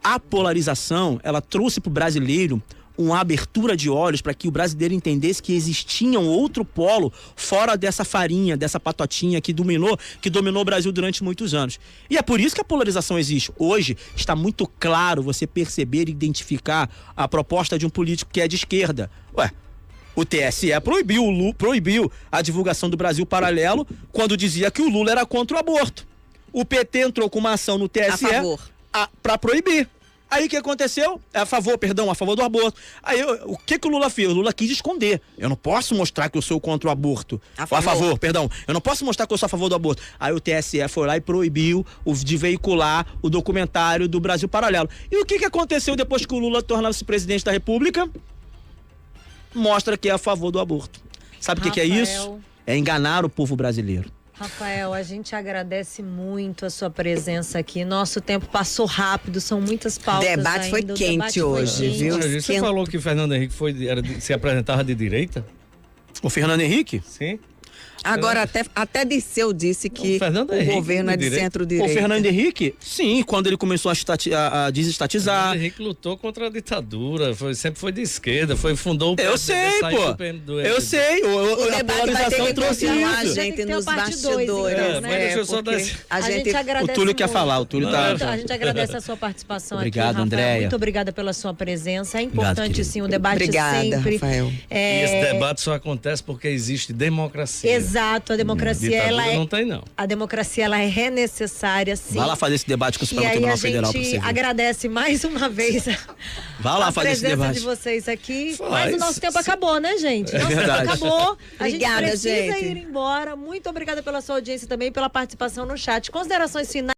A polarização, ela trouxe para o brasileiro uma abertura de olhos para que o brasileiro entendesse que existia um outro polo fora dessa farinha, dessa patotinha que dominou o Brasil durante muitos anos. E é por isso que a polarização existe. Hoje está muito claro você perceber e identificar a proposta de um político que é de esquerda. Ué, o TSE proibiu a divulgação do Brasil Paralelo quando dizia que o Lula era contra o aborto. O PT entrou com uma ação no TSE para proibir. Aí o que aconteceu? A favor do aborto. Aí o que o Lula fez? O Lula quis esconder. Eu não posso mostrar que eu sou contra o aborto. A favor. Eu não posso mostrar que eu sou a favor do aborto. Aí o TSE foi lá e proibiu de veicular o documentário do Brasil Paralelo. E o que aconteceu depois que o Lula tornou-se presidente da República? Mostra que é a favor do aborto. Sabe o que é isso? É enganar o povo brasileiro. Rafael, a gente agradece muito a sua presença aqui. Nosso tempo passou rápido, são muitas pautas. O debate foi quente hoje, viu? Você falou que Fernando Henrique se apresentava de direita? O Fernando Henrique? Sim. Agora até Disseu disse que o governo é de centro-direita. O Fernando Henrique, sim, quando ele começou a desestatizar. Fernando Henrique lutou contra a ditadura, sempre foi de esquerda, fundou o Eu sei, pô. Eu sei. A polarização trouxe isso. A gente nos bastidores, né? A gente agradece. O Túlio quer falar, o Túlio tá. A gente agradece a sua participação Obrigado, aqui, Rafael. Andréia. Muito obrigada pela sua presença. É importante, sim, o debate Obrigada, sempre. Rafael. E esse debate só acontece porque existe democracia. Exato, a democracia não tem, não. A democracia ela é necessária, sim. Vai lá fazer esse debate com o Supremo Tribunal Federal pra você ver. A gente agradece mais uma vez Vai lá fazer esse debate. A presença de vocês aqui. Mas o nosso tempo acabou, né, gente? Nosso tempo acabou. A gente precisa ir embora. Muito obrigada pela sua audiência também, pela participação no chat. Considerações finais.